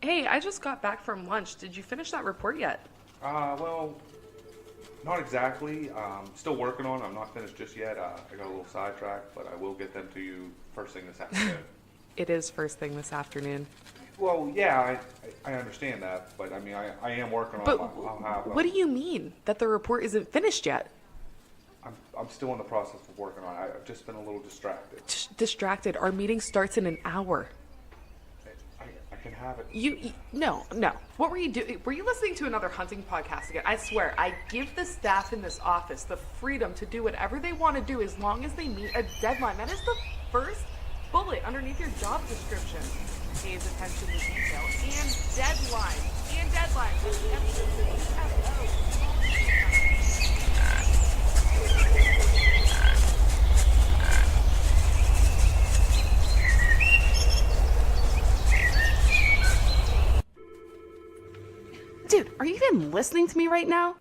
Hey, I just got back from lunch. Did you finish that report yet? Well, not exactly. Still working on it. I'm not finished just yet. I got a little sidetracked, but I will get them to you first thing this afternoon. It is first thing this afternoon. Well, yeah, I understand that, but I mean, I am working on But it. I'll have, what do you mean that the report isn't finished yet? I'm still in the process of working on it. I've just been a little distracted. Distracted. Our meeting starts in an hour. I can have it. No. What were you doing? Were you listening to another hunting podcast again? I swear, I give the staff in this office the freedom to do whatever they want to do as long as they meet a deadline. That is the first bullet underneath your job description. Pays attention to detail and deadlines. And deadlines. With emphasis. Dude, are you even listening to me right now?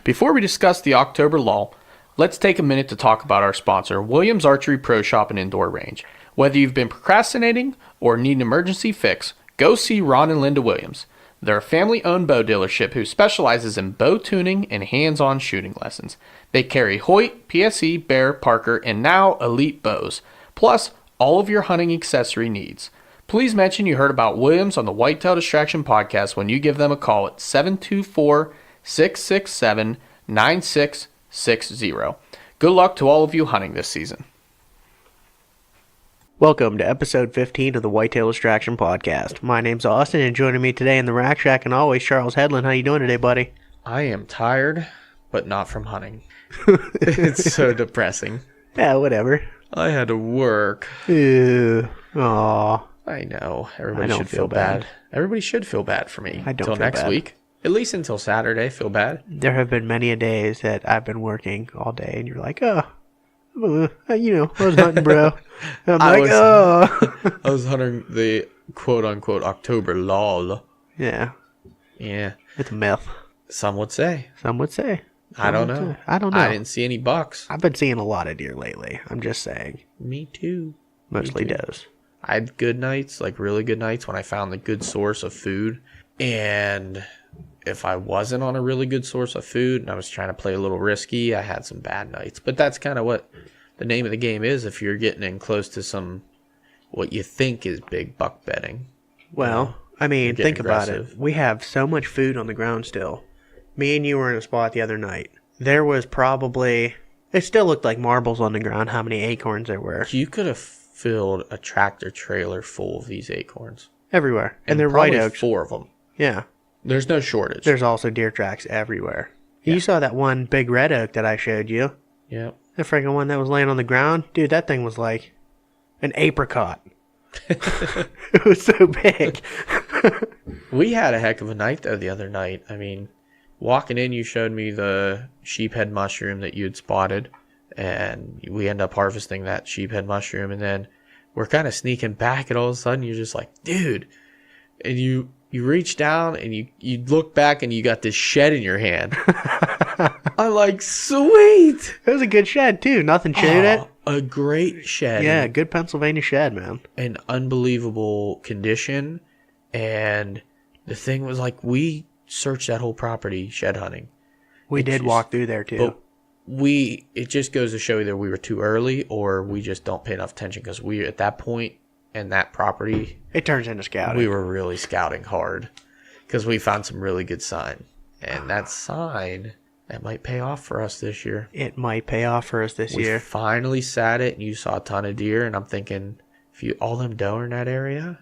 Before we discuss the October lull, let's take a minute to talk about our sponsor, Williams Archery Pro Shop and Indoor Range. Whether you've been procrastinating or need an emergency fix, go see Ron and Linda Williams. They're a family-owned bow dealership who specializes in bow tuning and hands-on shooting lessons. They carry Hoyt, PSE, Bear, Parker, and now Elite bows, plus all of your hunting accessory needs. Please mention you heard about Williams on the Whitetail Distraction Podcast when you give them a call at 724-667-9660. Good luck to all of you hunting this season. Welcome to episode 15 of the Whitetail Distraction Podcast. My name's Austin, and joining me today in the Rack Shack and always Charles Headland. How you doing today, buddy? I am tired, but not from hunting. It's so depressing. Yeah, whatever. I had to work. Ew. Aw. I know. Everybody don't should feel feel bad. bad. Everybody should feel bad for me. I don't Until feel next bad. week. At least until Saturday, feel bad. There have been many a days that I've been working all day, and you're like, I was hunting, bro. I'm like, I was hunting the quote-unquote October lull. Yeah, Yeah. it's a myth. Some would say. Some would say. I don't know. I don't know. I didn't see any bucks. I've been seeing a lot of deer lately. I'm just saying. Me too. Mostly Me too. does. I had good nights, like really good nights when I found a good source of food. And if I wasn't on a really good source of food and I was trying to play a little risky, I had some bad nights. But that's kind of what the name of the game is if you're getting in close to some, what you think is big buck betting. Well, I mean, You're think getting about aggressive. it. We have so much food on the ground still. Me and you were in a spot the other night. There was probably, it still looked like marbles on the ground how many acorns there were. You could have filled a tractor trailer full of these acorns. Everywhere. And they're white probably oaks. 4 of them. Yeah. There's no shortage. There's also deer tracks everywhere. You saw that one big red oak that I showed you. Yep. The friggin' one that was laying on the ground. Dude, that thing was like an apricot. It was so big. We had a heck of a night, though, the other night. I mean, walking in, you showed me the sheephead mushroom that you had spotted, and we end up harvesting that sheephead mushroom, and then we're kind of sneaking back, and all of a sudden, you're just like, dude, and you reach down, and you look back, and you got this shed in your hand. I'm like, sweet! It was a good shed, too. Nothing chewed it. A great shed. Yeah, good Pennsylvania shed, man. In unbelievable condition, and the thing was like, we searched that whole property shed hunting. We did walk through there, too. But it just goes to show either we were too early or we just don't pay enough attention, because we, at that point and that property, It turns into scouting. we were really scouting hard because we found some really good sign. And that sign, that might pay off for us this year. It might pay off for us this We year. finally sat it, and you saw a ton of deer, and I'm thinking, if you all them doe are in that area,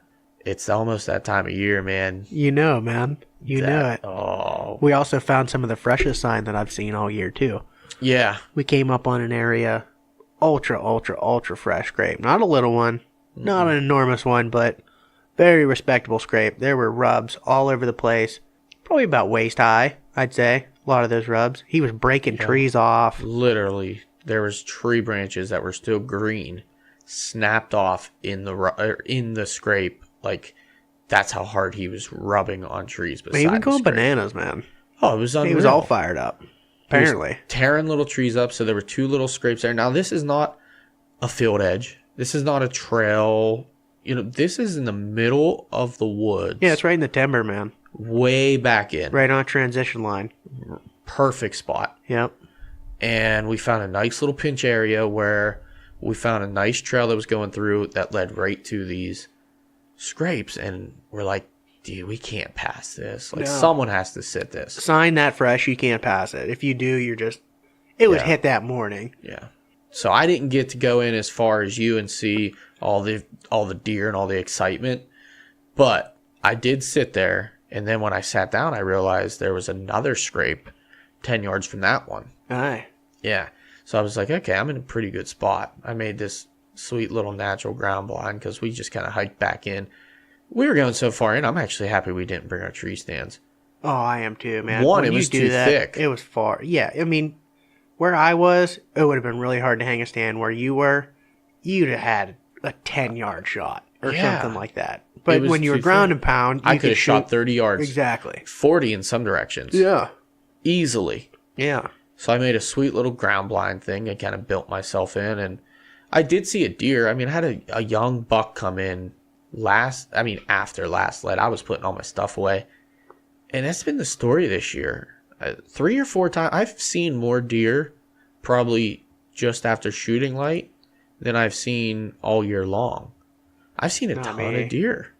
it's almost that time of year, man. You know, man. You know it. Oh, We also found some of the freshest sign that I've seen all year, too. yeah. We came up on an area, ultra fresh scrape. Not a little one, not an enormous one, but very respectable scrape. There were rubs all over the place. Probably about waist high, I'd say. A lot of those rubs. He was breaking trees off. Literally, there was tree branches that were still green, snapped off in the scrape. Like, that's how hard he was rubbing on trees. He was the going scrape. bananas, man. Oh, it was unreal. He was all fired up. He was Apparently. tearing little trees up, so there were 2 little scrapes there. Now, this is not a field edge. This is not a trail this is in the middle of the woods. Yeah, it's right in the timber, man. Way back in. Right on a transition line. Perfect spot. Yep. And we found a nice little pinch area where we found a nice trail that was going through that led right to these scrapes. And we're like, dude, we can't pass this. Like, someone has to sit this. Sign that fresh, you can't pass it. If you do, it was hit that morning. Yeah. So I didn't get to go in as far as you and see all the deer and all the excitement. But I did sit there. And then when I sat down, I realized there was another scrape 10 yards from that one. Aye. Yeah. So I was like, okay, I'm in a pretty good spot. I made this sweet little natural ground blind because we just kind of hiked back in. We were going so far in, I'm actually happy we didn't bring our tree stands. Oh, I am too, man. One, when it was too thick. It was far. Yeah, I mean, where I was, it would have been really hard to hang a stand. Where you were, you'd have had a 10-yard shot or something like that. But when you were ground and pound, I could have shot 30 yards. Exactly. 40 in some directions. Yeah. Easily. Yeah. So I made a sweet little ground blind thing. I kind of built myself in. And I did see a deer. I mean, I had a young buck come in after last lead. I was putting all my stuff away. And that's been the story this year. 3 or 4 times. I've seen more deer probably just after shooting light than I've seen all year long. I've seen a ton of deer.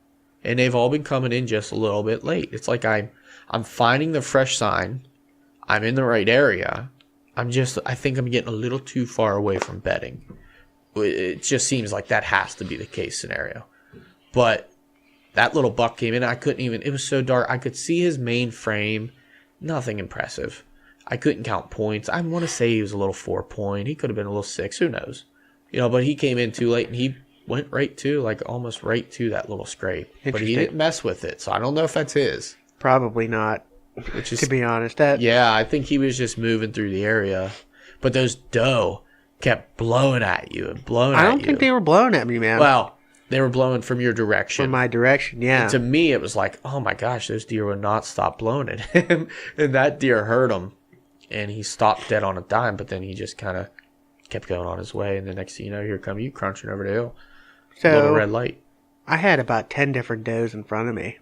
And they've all been coming in just a little bit late. It's like I'm finding the fresh sign. I'm in the right area. I think I'm getting a little too far away from bedding. It just seems like that has to be the case scenario. But that little buck came in. It was so dark. I could see his main frame. Nothing impressive. I couldn't count points. I want to say he was a little 4-point. He could have been a little 6. Who knows? But he came in too late and he went almost right to that little scrape. But he didn't mess with it. So I don't know if that's his. Probably not. To be honest. Yeah, I think he was just moving through the area. But those doe kept blowing at you and blowing at you. I don't think they were blowing at me, man. Well, they were blowing from your direction. From my direction, yeah. And to me, it was like, oh my gosh, those deer would not stop blowing at him. And that deer heard him. And he stopped dead on a dime, but then he just kind of kept going on his way. And the next thing you know, here come you crunching over the hill. So, little red light. I had about 10 different does in front of me.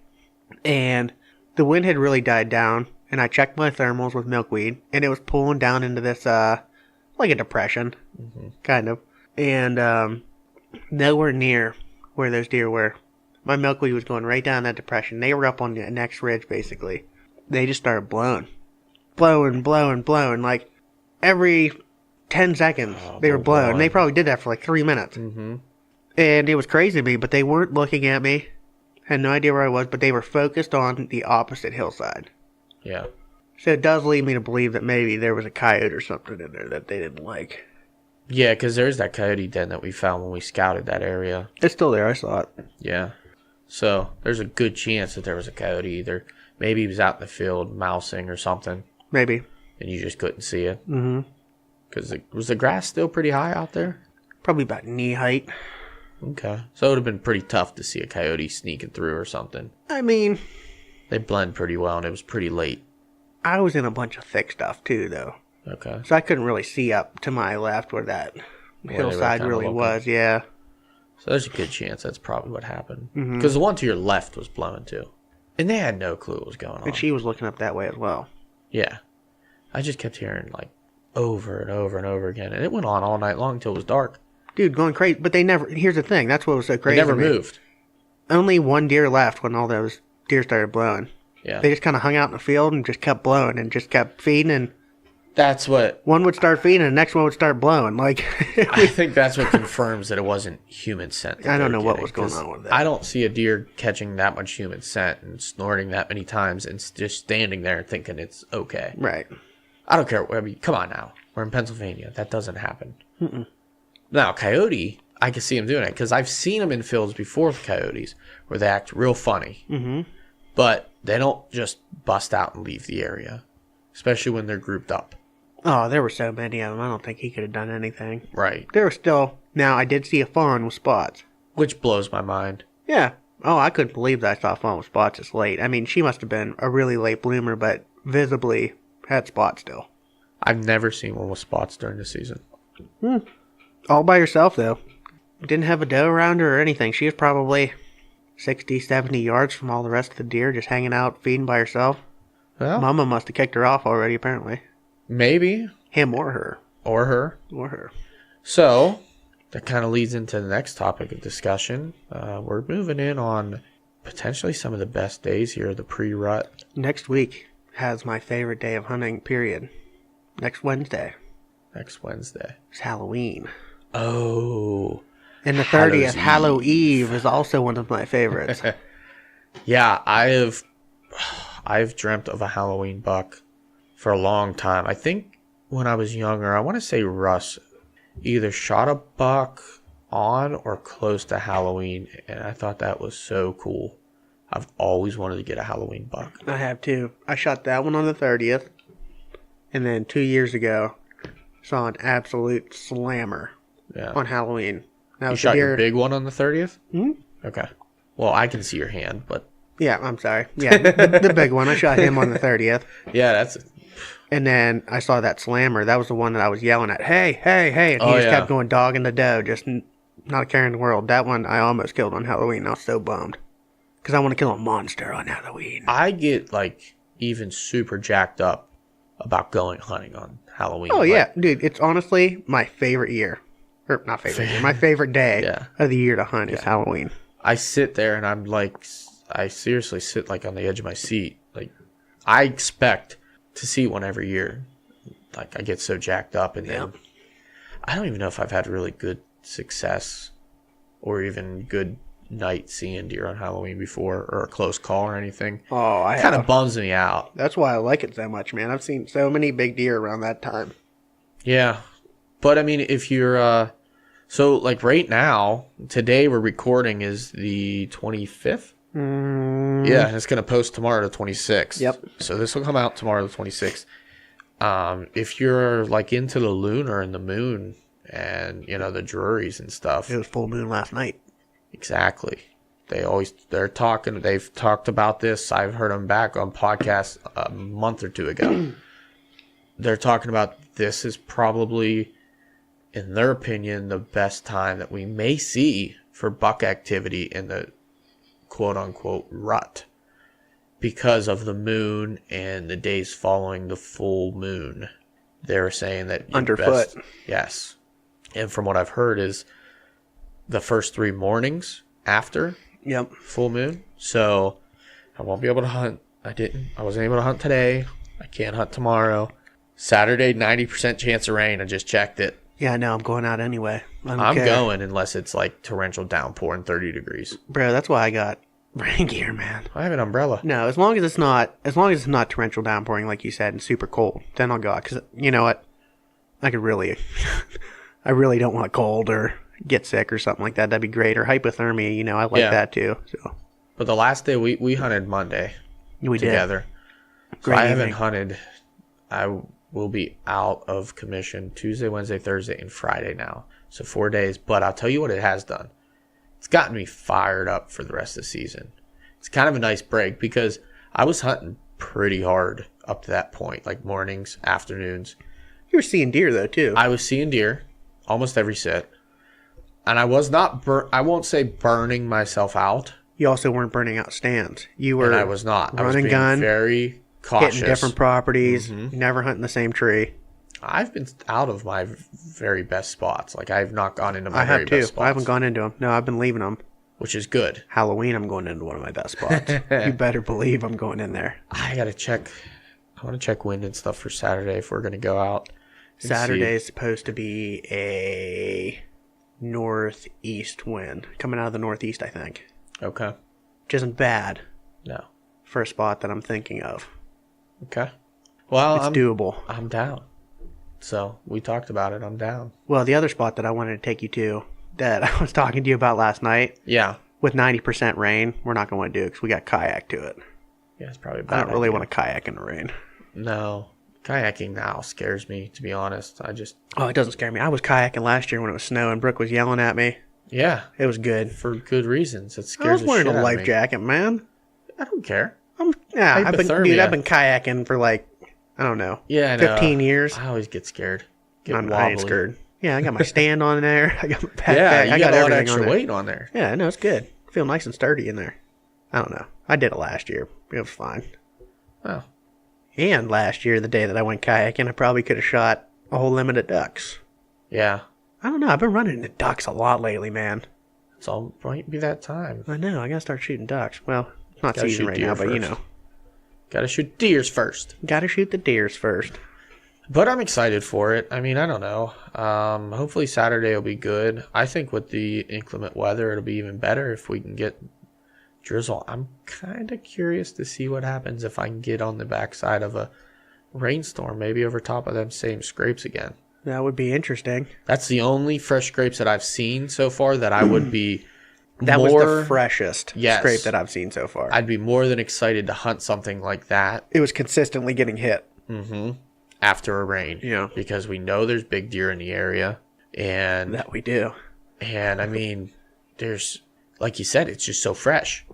And the wind had really died down. And I checked my thermals with milkweed. And it was pulling down into this, like a depression. Mm-hmm. Kind of. And nowhere near where those deer were. My milkweed was going right down that depression. They were up on the next ridge, basically. They just started blowing. Blowing. Like, every 10 seconds, they were blowing. They probably did that for like 3 minutes. Mm-hmm. And it was crazy to me, but they weren't looking at me. Had no idea where I was, but they were focused on the opposite hillside. Yeah. So it does lead me to believe that maybe there was a coyote or something in there that they didn't like. Yeah, because there's that coyote den that we found when we scouted that area. It's still there, I saw it. Yeah. So there's a good chance that there was a coyote either. Maybe he was out in the field mousing or something. Maybe. And you just couldn't see it. Mm-hmm. Because was the grass still pretty high out there? Probably about knee height. Okay. So it would have been pretty tough to see a coyote sneaking through or something. I mean, they blend pretty well, and it was pretty late. I was in a bunch of thick stuff, too, though. Okay. So I couldn't really see up to my left where that hillside really was, yeah. So there's a good chance that's probably what happened. Because the one to your left was blowing, too. And they had no clue what was going on. And she was looking up that way as well. Yeah. I just kept hearing, like, over and over and over again. And it went on all night long until it was dark. Dude, going crazy. But they never... Here's the thing. That's what was so crazy. They never moved. Only one deer left when all those deer started blowing. Yeah. They just kind of hung out in the field and just kept blowing and just kept feeding. And that's what... one would start feeding and the next one would start blowing. Like, I think that's what confirms that it wasn't human scent. I don't know what was going on with that. I don't see a deer catching that much human scent and snorting that many times and just standing there thinking it's okay. Right. I don't care. I mean, come on now. We're in Pennsylvania. That doesn't happen. Mm-mm. Now, coyote, I can see him doing it because I've seen them in fields before with coyotes where they act real funny. Mm-hmm. But they don't just bust out and leave the area, especially when they're grouped up. Oh, there were so many of them. I don't think he could have done anything. Right. There were still... Now, I did see a fawn with spots. Which blows my mind. Yeah. Oh, I couldn't believe that I saw a fawn with spots this late. I mean, she must have been a really late bloomer, but visibly had spots still. I've never seen one with spots during the season. All by herself, though. Didn't have a doe around her or anything. She was probably 60, 70 yards from all the rest of the deer, just hanging out, feeding by herself. Well, Mama must have kicked her off already, apparently. maybe. Him or her. Or her. Or her. So, that kind of leads into the next topic of discussion. We're moving in on potentially some of the best days here, the pre-rut. Next week has my favorite day of hunting, period. Next Wednesday. Next Wednesday. It's Halloween. Oh. And the 30th, Hallow Eve, is also one of my favorites. Yeah, I've dreamt of a Halloween buck for a long time. I think when I was younger, I want to say Russ either shot a buck on or close to Halloween, and I thought that was so cool. I've always wanted to get a Halloween buck. I have too. I shot that one on the 30th. And then 2 years ago, saw an absolute slammer on Halloween. That You was shot the deer. your big one on the 30th? Hmm? Okay. Well, I can see your hand, but... Yeah, I'm sorry. Yeah, the big one. I shot him on the 30th. Yeah, that's... And then I saw that slammer. That was the one that I was yelling at. Hey, hey, hey. And he just kept going dogging the doe. Just not a care in the world. That one I almost killed on Halloween. I was so bummed. Because I want to kill a monster on Halloween. I get, like, even super jacked up about going hunting on Halloween. Oh, like, yeah. Dude, it's honestly my favorite year. Or not favorite year. My favorite day of the year to hunt is Halloween. I sit there and I'm like... I seriously sit, like, on the edge of my seat. Like, I expect to see one every year. Like, I get so jacked up, and then I don't even know if I've had really good success or even good night seeing deer on Halloween before, or a close call or anything. Oh, I kind of bums me out. That's why I like it so much, man. I've seen so many big deer around that time. Yeah. But I mean, if you're so like right now, today we're recording is the 25th. Yeah, it's going to post tomorrow the 26th. Yep. So this will come out tomorrow the 26th. If you're like into the lunar and the moon and, you know, the Druries and stuff. It was full moon last night. Exactly. They've talked about this. I've heard them back on podcasts a month or two ago. They're talking about this is probably, in their opinion, the best time that we may see for buck activity in the quote-unquote rut because of the moon and the days following the full moon. They were saying that underfoot. Yes. And from what I've heard is the first 3 mornings after full moon. So I won't be able to hunt. I wasn't able to hunt today. I can't hunt tomorrow. Saturday, 90% chance of rain. I just checked it. Yeah, I know. I'm going out anyway. I'm going unless it's like torrential downpour and 30 degrees. Bro, that's why I got rain gear, man. I have an umbrella. No, as long as it's not torrential downpouring like you said and super cold, then I'll go out. Because you know what? I could really, I really don't want cold or get sick or something like that. That'd be great. Or hypothermia, you know, I like that too. So. But the last day we hunted Monday together. So I haven't hunted. I will be out of commission Tuesday, Wednesday, Thursday, and Friday now. So 4 days. But I'll tell you what it has done. It's gotten me fired up for the rest of the season. It's kind of a nice break because I was hunting pretty hard up to that point, like mornings, afternoons. You were seeing deer though too. I was seeing deer almost every sit. And I was not, I won't say burning myself out. You also weren't burning out stands. You were. And I was not. I was being gun, very cautious. Hitting different properties. Never hunting the same tree. I've been out of my very best spots. Like, I've not gone into my very best spots. I haven't gone into them. No, I've been leaving them. Which is good. Halloween, I'm going into one of my best spots. You better believe I'm going in there. I got to check. I want to check wind and stuff for Saturday if we're going to go out. Saturday is supposed to be a northeast wind. Coming out of the northeast, I think. Okay. Which isn't bad. No. For a spot that I'm thinking of. Okay. Well, it's doable. I'm down. So, we talked about it. I'm down. Well, the other spot that I wanted to take you to that I was talking to you about last night. Yeah. With 90% rain, we're not going to want to do it because we got kayak to it. Yeah, it's probably a bad I don't really want to kayak in the rain. No. Kayaking now scares me, to be honest. Oh, it doesn't scare me. I was kayaking last year when it was snowing. Brooke was yelling at me. Yeah. It was good. For good reasons. It scares I was wearing the shit a life out of me. jacket, man. I don't care. I've been kayaking for like, I don't know. Yeah, 15 years. I always get scared. I ain't scared. Yeah, I got my stand on there. I got my backpack. Yeah, you I got got all that everything extra on there. weight on there. Yeah, no, it's good. I feel nice and sturdy in there. I don't know. I did it last year. It was fine. Oh, And last year, the day that I went kayaking, I probably could have shot a whole limit of ducks. yeah. I don't know. I've been running into ducks a lot lately, man. It's all might be that time. I know. I gotta start shooting ducks. Well, it's not Gotta season shoot right deer now, but you first. know. Got to shoot deers first. Gotta shoot the deers first. But I'm excited for it. I mean, I don't know. Hopefully Saturday will be good. I think with the inclement weather, it'll be even better if we can get drizzle. I'm kind of curious to see what happens if I can get on the backside of a rainstorm, maybe over top of them same scrapes again. That would be interesting. That's the only fresh scrapes that I've seen so far that I would be That more, was the freshest Yes. scrape that I've seen so far. I'd be more than excited to hunt something like that It was consistently getting hit. after a rain. Yeah. Because we know there's big deer in the area. And That we do. I mean, there's, like you said, it's just so fresh.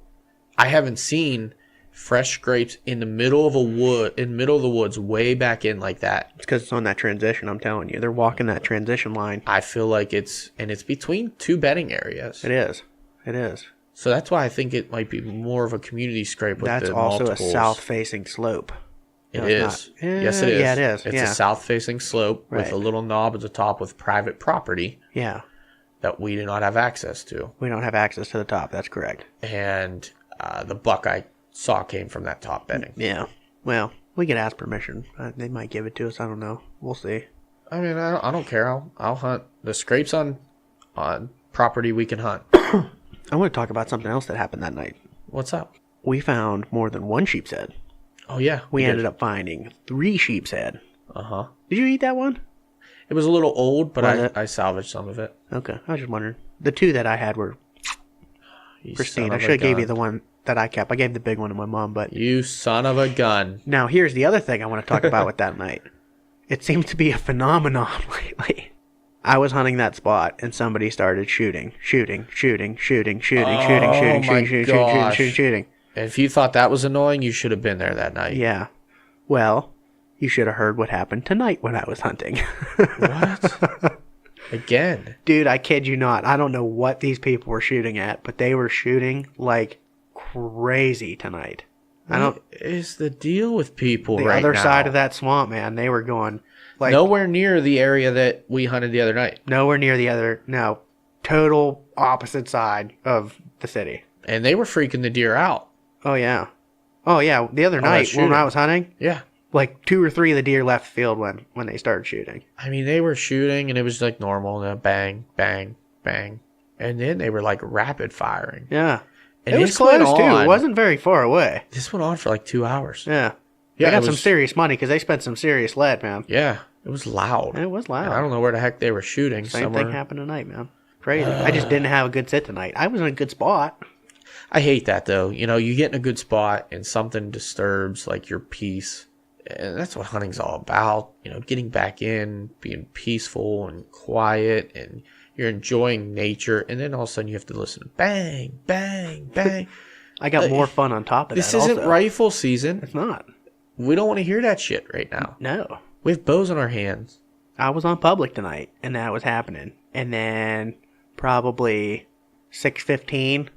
I haven't seen fresh scrapes in the middle of the woods, way back in like that. It's because it's on that transition, I'm telling you. They're walking that transition line. I feel like it's between two bedding areas. It is. It is. So that's why I think it might be more of a community scrape with That's the also multiples. a south-facing slope. It No, is. it's not. Yes, it is. Yeah, it is. It's Yeah. a south-facing slope with Right. a little knob at the top with private property Yeah. that we do not have access to. We don't have access to the top. That's correct. And the buck I saw came from that top bedding. Yeah. Well, we could ask permission. They might give it to us. I don't know. We'll see. I mean, I don't care. I'll hunt the scrapes on property we can hunt. I want to talk about something else that happened that night. What's up? We found more than one sheep's head. Oh yeah, We ended up finding 3 sheep's head. Uh-huh. Did you eat that one? It was a little old, but Was it? I salvaged some of it. Okay. I was just wondering. The 2 that I had were You pristine. son I of should a have gave you gun. the one that I kept. I gave the big one to my mom, but You son of a gun. now here's the other thing I want to talk about with that night. It seems to be a phenomenon lately. I was hunting that spot and somebody started shooting. If you thought that was annoying, you should have been there that night. Yeah. Well, you should have heard what happened tonight when I was hunting. What? Again? Dude, I kid you not. I don't know what these people were shooting at, but they were shooting like crazy tonight. I don't. What is the deal with people The right other now? side of that swamp, man, they were going like Nowhere near the area that we hunted the other night. nowhere near the other. No, total opposite side of the city. And they were freaking the deer out. Oh yeah, oh yeah. The other night when shooting. I was hunting, Yeah. like 2 or 3 of the deer left the field when they started shooting. I mean, they were shooting and it was like normal. Bang, bang, bang. And then they were like rapid firing. Yeah, And it was this went close too. on- It wasn't very far away. This went on for like 2 hours. Yeah, Yeah, they got it some was- serious money because they spent some serious lead, man. Yeah. It was loud. It was And I loud. don't know where the heck they were shooting. Same somewhere. thing happened tonight, man. Crazy. I just didn't have a good sit tonight. I was in a good spot. I hate that though. You know, you get in a good spot and something disturbs like your peace. And that's what hunting's all about. You know, getting back in, being peaceful and quiet, and you're enjoying nature. And then all of a sudden you have to listen to bang, bang, bang. I got more fun on top of This that. isn't also. rifle season. It's not. We don't want to hear that shit right now. No. We have bows in our hands. I was on public tonight, and that was happening. And then probably 6:15,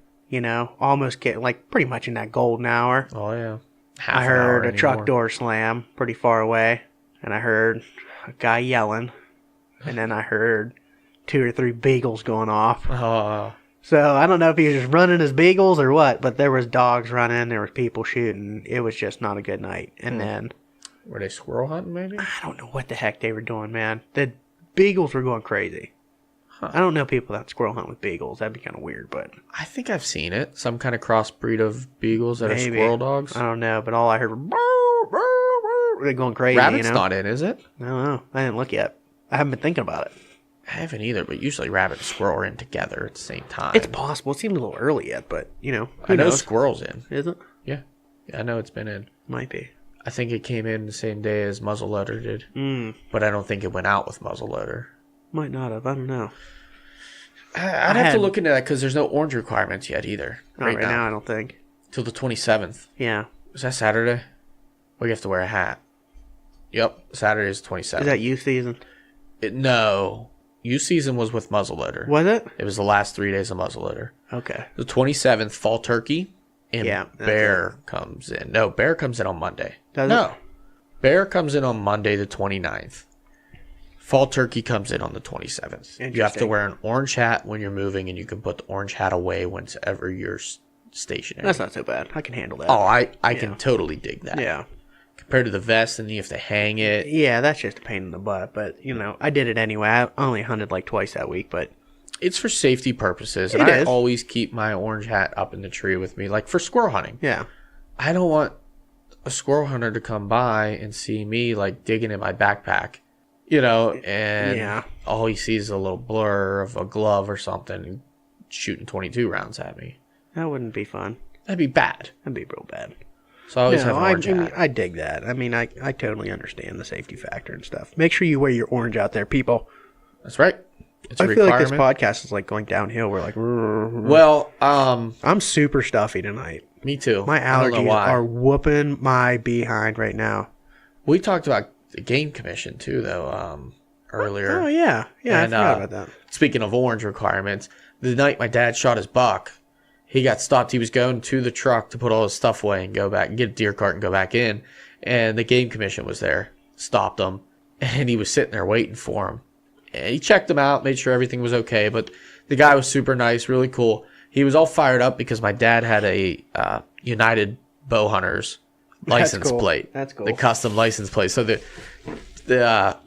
almost get like pretty much in that golden hour. Oh yeah. I heard a truck door slam pretty far away, and I heard a guy yelling, and then I heard 2 or 3 beagles going off. Oh, So I don't know if he was just running his beagles or what, but there was dogs running, there was people shooting. It was just not a good night. And then were they squirrel hunting maybe? I don't know what the heck they were doing, man. The beagles were going crazy. I don't know people that squirrel hunt with beagles. That'd be kind of weird, but I think I've seen it. Some kind of crossbreed of beagles that maybe. are squirrel dogs. I don't know, but all I heard was they're going crazy. Rabbit's not in, is it? I don't know. I didn't look yet. I haven't been thinking about it. I haven't either, but usually rabbit and squirrel are in together at the same time. It's possible. It seemed a little early yet, but who I know knows? squirrel's in. Is it? Yeah. I know it's been in. Might be. I think it came in the same day as muzzleloader did. But I don't think it went out with muzzleloader. Might not have. I don't know. I'd have to look into that because there's no orange requirements yet either. Not right now, I don't think. Till the 27th. Yeah. Is that Saturday? Well, you have to wear a hat. Yep. Saturday is 27th. Is that youth season? No. youth season was with muzzleloader. Was it? It was the last 3 days of muzzleloader. Okay. The 27th, fall turkey, and Yeah, that's bear comes in. No, bear comes in on Monday. Does no, it? bear comes in on Monday the 29th. Fall turkey comes in on the 27th. You have to Interesting. wear an orange hat when you're moving, and you can put the orange hat away whenever you're stationary. That's not so bad. I can handle that. Oh, I can totally dig that. Yeah. Compared to the vest, and you have to hang it. Yeah, that's just a pain in the butt. But, I did it anyway. I only hunted like twice that week, but It's for safety purposes, and It I is. always keep my orange hat up in the tree with me, like for squirrel hunting. yeah. I don't want a squirrel hunter to come by and see me like digging in my backpack, and Yeah. all he sees is a little blur of a glove or something shooting 22 rounds at me. That wouldn't be fun. That'd be bad. That'd be real bad. So I always have No, an orange hat. I dig that. I mean, I totally understand the safety factor and stuff. Make sure you wear your orange out there, people. That's right. It's a I feel like this requirement. podcast is like going downhill. We're like, Well, I'm super stuffy tonight. me too. My I don't know allergies why. are whooping my behind right now. We talked about the game commission too, though, earlier. Oh, yeah. Yeah, And, I forgot about that. Speaking of orange requirements, the night my dad shot his buck, he got stopped. He was going to the truck to put all his stuff away and go back and get a deer cart and go back in. And the game commission was there, stopped him, and he was sitting there waiting for him. And he checked him out, made sure everything was okay. But the guy was super nice, really cool. He was all fired up because my dad had a United Bow Hunters license cool. plate. That's cool. The custom license plate. So the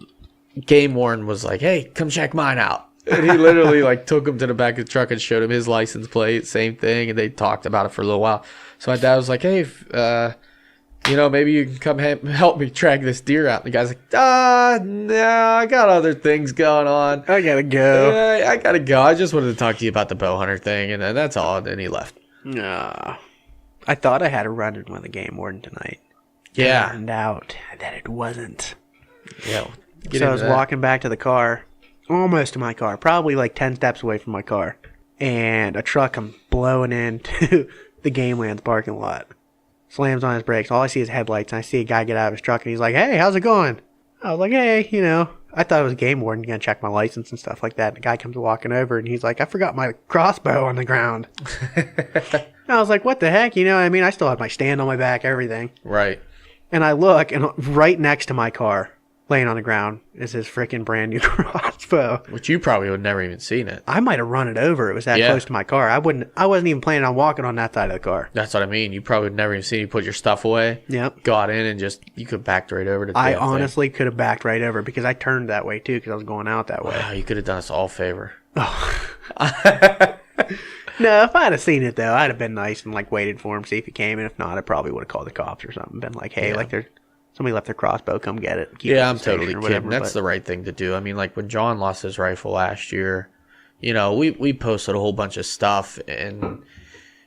game warden was like, "Hey, come check mine out." And he literally like took him to the back of the truck and showed him his license plate, same thing, and they talked about it for a little while. So my dad was like, "Hey, maybe you can come help me track this deer out." And the guy's like, no, I got other things going on. I gotta go. I gotta go. I just wanted to talk to you about the bow hunter thing, and that's all. And then he left. I thought I had a run-in with a game warden tonight. Yeah, Turned out that it wasn't. yeah. So I was walking back to the car, almost to my car, probably like 10 steps away from my car, and a truck comes blowing into the Game Lands parking lot. Slams on his brakes. All I see is headlights, and I see a guy get out of his truck, and he's like, "Hey, how's it going?" I was like, "Hey, I thought it was a game warden going to check my license and stuff like that." And the guy comes walking over, and he's like, "I forgot my crossbow on the ground." And I was like, "What the heck?" I still had my stand on my back, everything. Right. And I look, and right next to my car, laying on the ground, is his freaking brand new crossbow. Which you probably would never even seen it. I might have run it over. It was that Yeah. close to my car. I wasn't even planning on walking on that side of the car. That's what I mean. You probably would never even seen you put your stuff away. Yep. Got in and you could back right over to the I damn thing. honestly could have backed right over because I turned that way too because I was going out that way. Wow, you could have done us all a favor. No, if I'd have seen it though, I'd have been nice and like waited for him, see if he came. And if not, I probably would have called the cops or something. Been like, "Hey, Yeah. like somebody left their crossbow. Come get it." Keep it Yeah, at I'm the station totally or kidding. whatever, That's the right thing to do. I mean, like when John lost his rifle last year, we posted a whole bunch of stuff and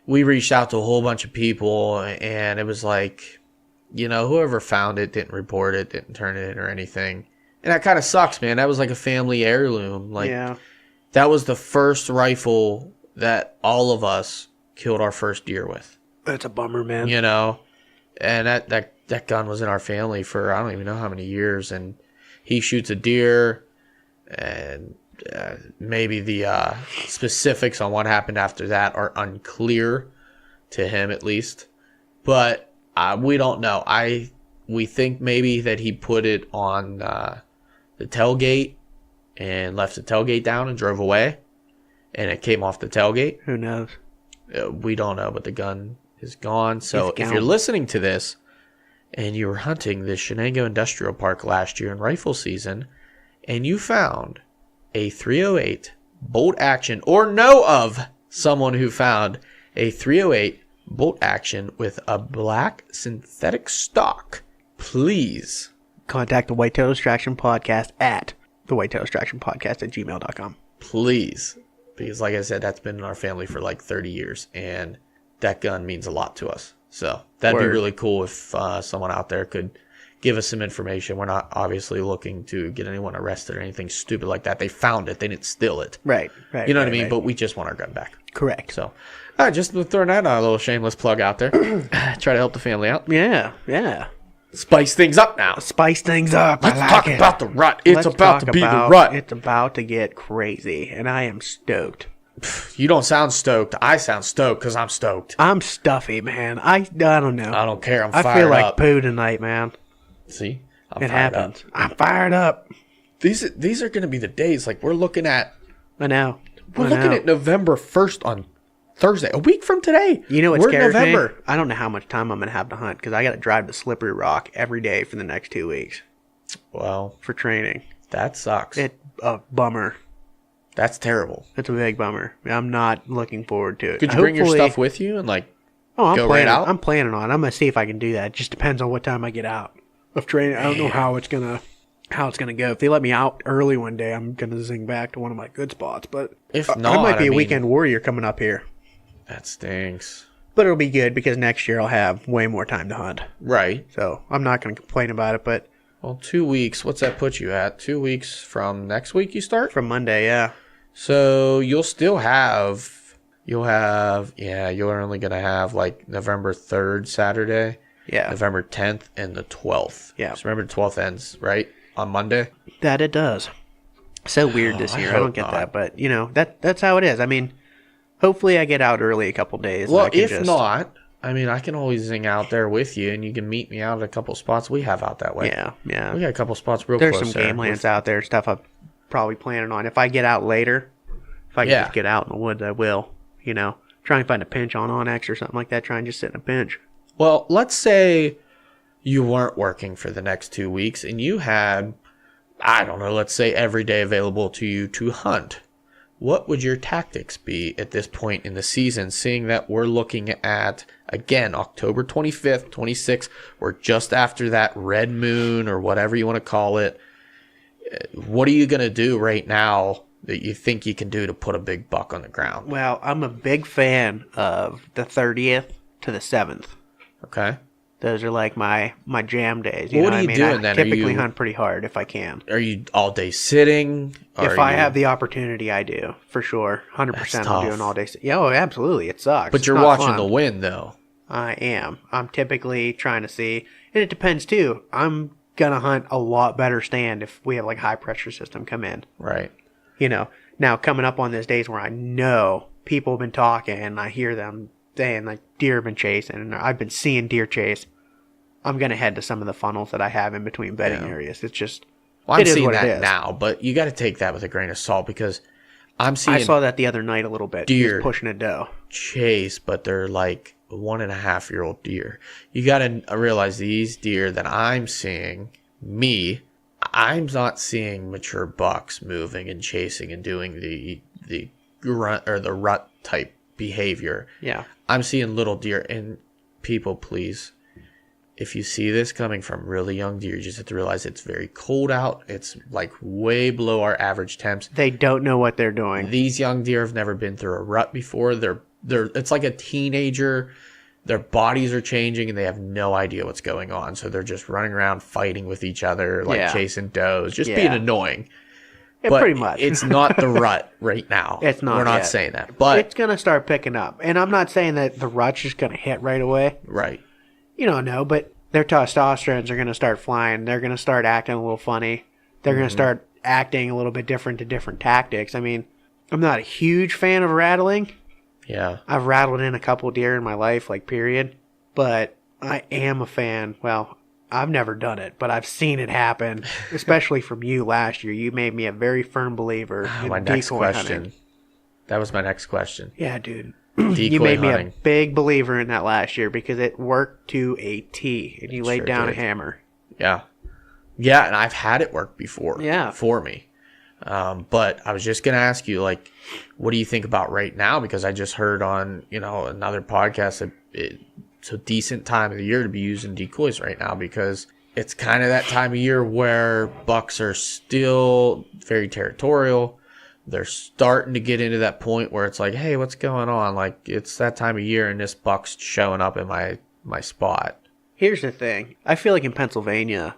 we reached out to a whole bunch of people, and it was like, whoever found it didn't report it, didn't turn it in or anything. And that kind of sucks, man. That was like a family heirloom. Like, yeah. that was the first rifle that all of us killed our first deer with. That's a bummer, man. And that gun was in our family for I don't even know how many years, and he shoots a deer, and maybe the specifics on what happened after that are unclear to him at least, but we don't know. We think maybe that he put it on the tailgate and left the tailgate down and drove away, and it came off the tailgate. Who knows? We don't know, but the gun is gone. So It's if gone. you're listening to this and you were hunting the Shenango Industrial Park last year in rifle season and you found a 308 bolt action or know of someone who found a 308 bolt action with a black synthetic stock, please Contact the Whitetail Distraction Podcast at thewhitetaildistractionpodcast@gmail.com. please, because like I said, that's been in our family for like 30 years and that gun means a lot to us. So that'd be Word. really cool if someone out there could give us some information. We're not obviously looking to get anyone arrested or anything stupid like that. They found it. They didn't steal it. Right. You know what I mean? Right. But we just want our gun back. Correct. So just throwing that a little shameless plug out there. Try to help the family out. Yeah. Spice things up now. Spice things up. Let's I like talk it. about the rut. It's Let's about talk to be the about- rut. It's about to get crazy, and I am stoked. You don't sound stoked. I sound stoked because I'm stoked. I'm stuffy, man. I don't know. I don't care. I'm I fired feel like up. poo tonight, man. See? I'm It fired happens. up. I'm fired up. These are going to be the days. Like, we're looking at November 1st on Thursday. A week from today. You know what we're scares November. me? I don't know how much time I'm going to have to hunt because I got to drive to Slippery Rock every day for the next 2 weeks Well, for training. that sucks. It's a bummer. That's terrible. It's a big bummer. I'm not looking forward to it. Could you bring your Hopefully- stuff with you and like Oh, I'm go planning. right out? I'm planning on it. I'm gonna see if I can do that. It just depends on what time I get out of training. I don't know how it's gonna go. If they let me out early one day, I'm gonna zing back to one of my good spots. But If not, I might be I a mean- weekend warrior coming up here. that stinks. But it'll be good because next year I'll have way more time to hunt. Right. So I'm not gonna complain about it. But Well, 2 weeks. What's that put you at? 2 weeks from next week you start? from Monday, yeah. So you'll still have, you're only going to have like November 3rd Saturday, Yeah. November 10th, and the 12th. Yeah. So remember the 12th ends, right? On Monday? That it does. So weird this I year. I hope don't get not. that. But, that's how it is. I mean, hopefully I get out early a couple days. and Well, I can if just- not, I mean, I can always zing out there with you, and you can meet me out at a couple spots we have out that way. Yeah, yeah. We got a couple spots real There's close some there. game lands out there, stuff I'm probably planning on. If I get out later, if I can Yeah. just get out in the woods, I will. Try and find a pinch on Onyx or something like that. Try and just sit in a pinch. Well, let's say you weren't working for the next 2 weeks, and you had, I don't know, let's say every day available to you to hunt. What would your tactics be at this point in the season, seeing that we're looking at, again, October 25th, 26th, we're just after that red moon or whatever you want to call it. What are you going to do right now that you think you can do to put a big buck on the ground? Well, I'm a big fan of the 30th to the 7th. Okay. Those are like my jam days. Well, what know are you I mean? doing I then? Are typically you- hunt pretty hard if I can. Are you all day sitting? If I have the opportunity, I do. For sure. 100% That's I'll do tough. an all day. Yeah, oh, absolutely. It sucks. But It's you're not watching fun. the wind, though. I am. I'm typically trying to see, and it depends too. I'm gonna hunt a lot better stand if we have like high pressure system come in. Right. Now coming up on those days where I know people have been talking and I hear them saying like deer have been chasing and I've been seeing deer chase. I'm gonna head to some of the funnels that I have in between bedding Yeah. areas. It's just Well, I'm it is seeing what it that is. now, but you got to take that with a grain of salt because I'm seeing I saw that the other night a little bit. He was deer. pushing a doe. chase, but they're like 1.5-year-old deer. You got to realize these deer that I'm seeing, I'm not seeing mature bucks moving and chasing and doing the grunt or the rut type behavior. Yeah. I'm seeing little deer, and people, please, if you see this coming from really young deer, you just have to realize it's very cold out. It's like way below our average temps. They don't know what they're doing. These young deer have never been through a rut before. They're it's like a teenager. Their bodies are changing and they have no idea what's going on. So they're just running around fighting with each other, like Yeah. chasing does, just Yeah. being annoying. Yeah, But pretty much. it's not the rut right now. It's not We're not yet. saying that. But It's gonna start picking up, and I'm not saying that the rut's just gonna hit right away. right. You don't know, but their testosterones are going to start flying. They're going to start acting a little funny. They're going to start acting a little bit different to different tactics. I mean, I'm not a huge fan of rattling. Yeah. I've rattled in a couple deer in my life, like period. But I am a fan. Well, I've never done it, but I've seen it happen, especially from you last year. You made me a very firm believer in My next decoy question. hunting. That was my next question. Yeah, dude. Decoy You made me hunting. a big believer in that last year because it worked to a T, and you laid Sure down did. a hammer. Yeah. Yeah, and I've had it work before. Yeah. For me. But I was just going to ask you, like, what do you think about right now? Because I just heard on, another podcast that it's a decent time of the year to be using decoys right now because it's kind of that time of year where bucks are still very territorial. They're starting to get into that point where it's like, hey, what's going on? Like, it's that time of year and this buck's showing up in my spot. Here's the thing. I feel like in Pennsylvania,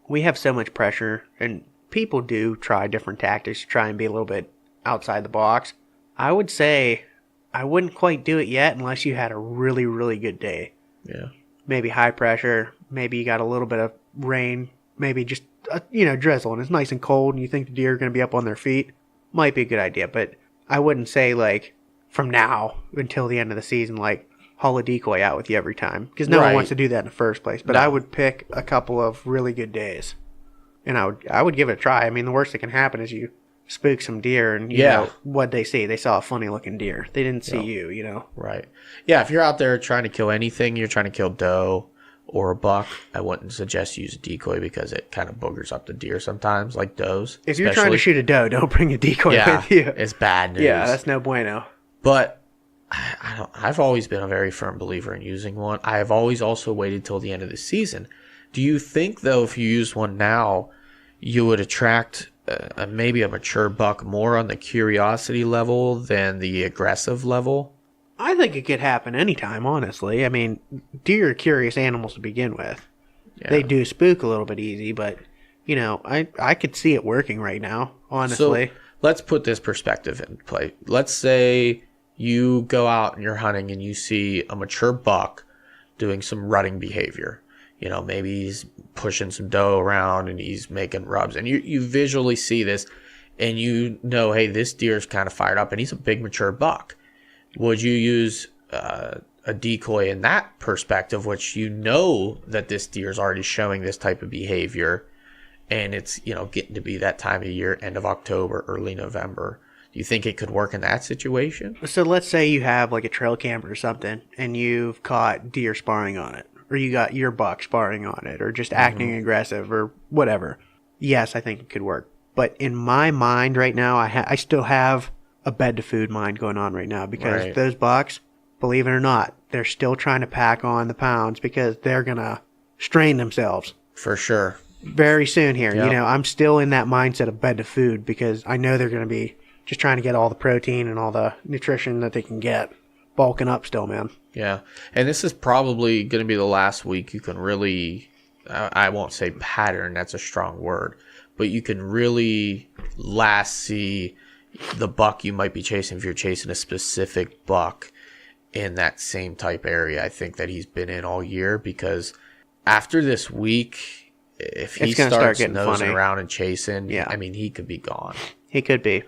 we have so much pressure, and people do try different tactics to try and be a little bit outside the box. I would say I wouldn't quite do it yet unless you had a really, really good day. Yeah. maybe high pressure, maybe you got a little bit of rain, maybe just, drizzle, and it's nice and cold, and you think the deer are going to be up on their feet, might be a good idea. But I wouldn't say, like, from now until the end of the season, like, haul a decoy out with you every time, because no one wants to do that in the first place. But I would pick a couple of really good days, and I would give it a try. I mean, the worst that can happen is you spook some deer, and you know what they see. They saw a funny looking deer. They didn't see you. Right. Yeah, if you're out there trying to kill anything, you're trying to kill doe or a buck, I wouldn't suggest you use a decoy because it kind of boogers up the deer sometimes, like does. If you're trying to shoot a doe, don't bring a decoy with you. It's bad news. Yeah, that's no bueno. But I've always been a very firm believer in using one. I have always also waited till the end of the season. Do you think, though, if you use one now, you would attract maybe a mature buck more on the curiosity level than the aggressive level? I think it could happen anytime, honestly. I mean, deer are curious animals to begin with. Yeah. They do spook a little bit easy, but, I could see it working right now, honestly. So let's put this perspective in play. Let's say you go out and you're hunting and you see a mature buck doing some rutting behavior. Maybe he's pushing some doe around and he's making rubs. And you visually see this and hey, this deer's kind of fired up and he's a big mature buck. Would you use a decoy in that perspective, which that this deer's already showing this type of behavior and it's, getting to be that time of year, end of October, early November? Do you think it could work in that situation? So let's say you have like a trail camera or something and you've caught deer sparring on it, or you got your buck sparring on it, or just acting aggressive or whatever. Yes, I think it could work. But in my mind right now, I still have a bed to food mind going on right now because those bucks, believe it or not, they're still trying to pack on the pounds because they're going to strain themselves. For sure. Very soon here. Yep. I'm still in that mindset of bed to food because I know they're going to be just trying to get all the protein and all the nutrition that they can get. Bulking up still, man. Yeah. And this is probably going to be the last week you can really, I won't say pattern, that's a strong word, but you can really see the buck you might be chasing if you're chasing a specific buck in that same type area. I think that he's been in all year because after this week, if he starts nosing around and chasing, he could be gone. He could be.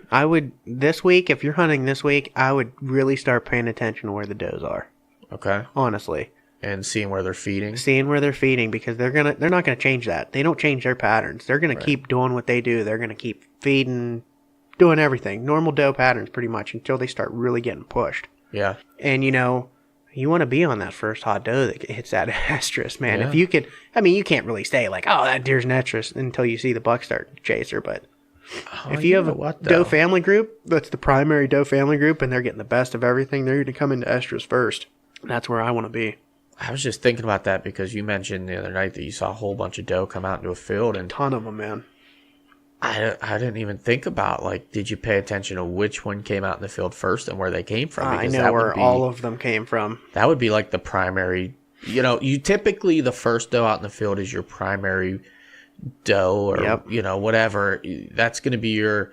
This week, if you're hunting this week, I would really start paying attention to where the does are. Okay. Honestly. And seeing where they're feeding? Seeing where they're feeding because they're not gonna change that. They don't change their patterns. They're gonna keep doing what they do. They're gonna keep feeding, doing everything. Normal doe patterns pretty much until they start really getting pushed. Yeah. And you want to be on that first hot doe that hits that estrus, man. Yeah. If you could, you can't really say like, oh, that deer's an estrus until you see the buck start to chase her. But if you have a doe family group, that's the primary doe family group, and they're getting the best of everything, they're going to come into estrus first. That's where I want to be. I was just thinking about that because you mentioned the other night that you saw a whole bunch of doe come out into a field. And a ton of them, man. I didn't even think about, did you pay attention to which one came out in the field first and where they came from? Because I know where all of them came from. That would be like the primary, you typically the first doe out in the field is your primary doe or, whatever. That's going to be your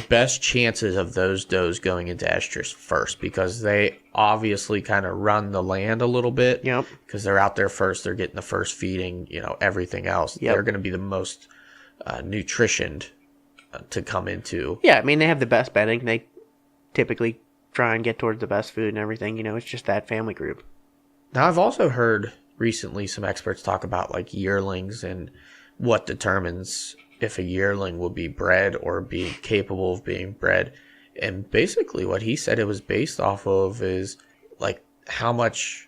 best chances of those does going into estrus first because they obviously kind of run the land a little bit. Yep. Because they're out there first, they're getting the first feeding, everything else. Yep. They're going to be the most nutritioned to come into. Yeah, they have the best bedding. They typically try and get towards the best food and everything. It's just that family group. Now, I've also heard recently some experts talk about yearlings and what determines if a yearling will be bred or be capable of being bred. And basically what he said it was based off of is how much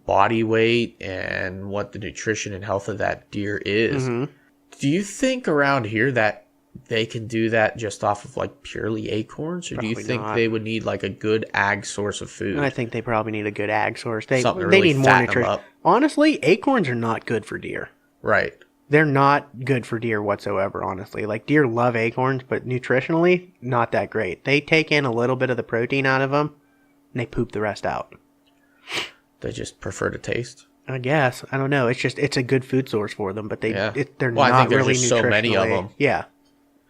body weight and what the nutrition and health of that deer is. Mm-hmm. Do you think around here that they can do that just off of purely acorns? Or Probably do you think not. they would need a good ag source of food? I think they probably need a good ag source. They really need more nutrition. Honestly, acorns are not good for deer. Right. They're not good for deer whatsoever, honestly. Deer love acorns, but nutritionally, not that great. They take in a little bit of the protein out of them, and they poop the rest out. They just prefer to taste? I guess. I don't know. It's a good food source for them, but they're I not think really there's just so many of them. Yeah.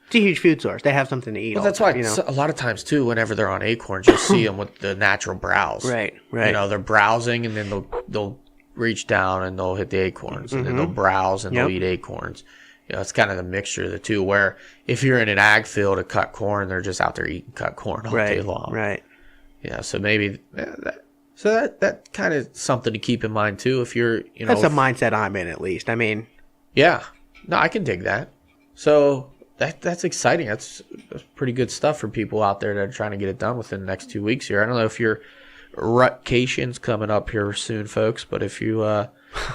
It's a huge food source. They have something to eat. Well, that's why a lot of times, too, whenever they're on acorns, you'll see them with the natural browse. Right. They're browsing, and then they'll reach down and they'll hit the acorns, and then they'll browse and they'll Yep. eat acorns. It's kind of the mixture of the two, where if you're in an ag field to cut corn, they're just out there eating cut corn all day long. Right. Yeah, so maybe that kind of something to keep in mind too. If you're, That's a mindset I'm in, at least. I mean, yeah, no, I can dig that. So that's exciting. That's pretty good stuff for people out there that are trying to get it done within the next 2 weeks here. I don't know if your rutcation's coming up here soon, folks, but if you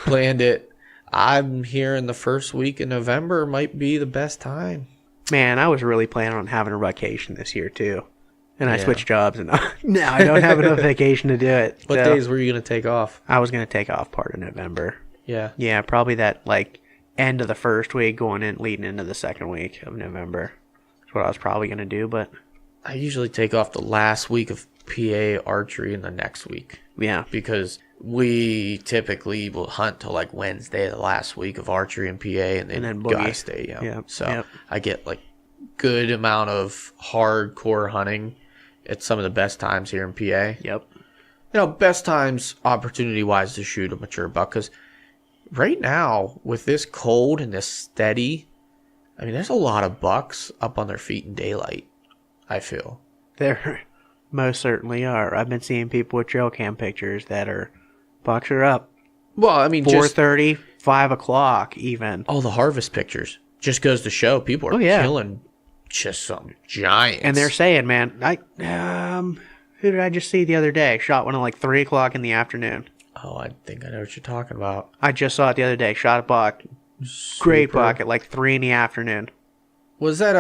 planned it, I'm hearing the first week in November might be the best time. man, I was really planning on having a vacation this year, too. And I Yeah. switched jobs, and now I don't have enough vacation to do it. What So days were you going to take off? I was going to take off part of November. Yeah. Yeah, probably that, like, end of the first week going in, leading into the second week of November. That's what I was probably going to do, but I usually take off the last week of PA archery and the next week, yeah. because we typically will hunt till like Wednesday, the last week of archery and PA, and then boogie. guys stay. Yeah. Yep, So yep. I get like good amount of hardcore hunting at some of the best times here in PA. Yep. Best times opportunity wise to shoot a mature buck, because right now with this cold and this steady, I mean, there's a lot of bucks up on their feet in daylight, I feel. There most certainly are. I've been seeing people with trail cam pictures that are bucks are up Well, I mean, 4:30, 5 o'clock even. all the harvest pictures just goes to show people are killing just some giants. And they're saying, man, who did I just see the other day? Shot one at like 3 o'clock in the afternoon. Oh, I think I know what you're talking about. I just saw it the other day. Shot a buck. Great Super. buck at like 3 in the afternoon. Was that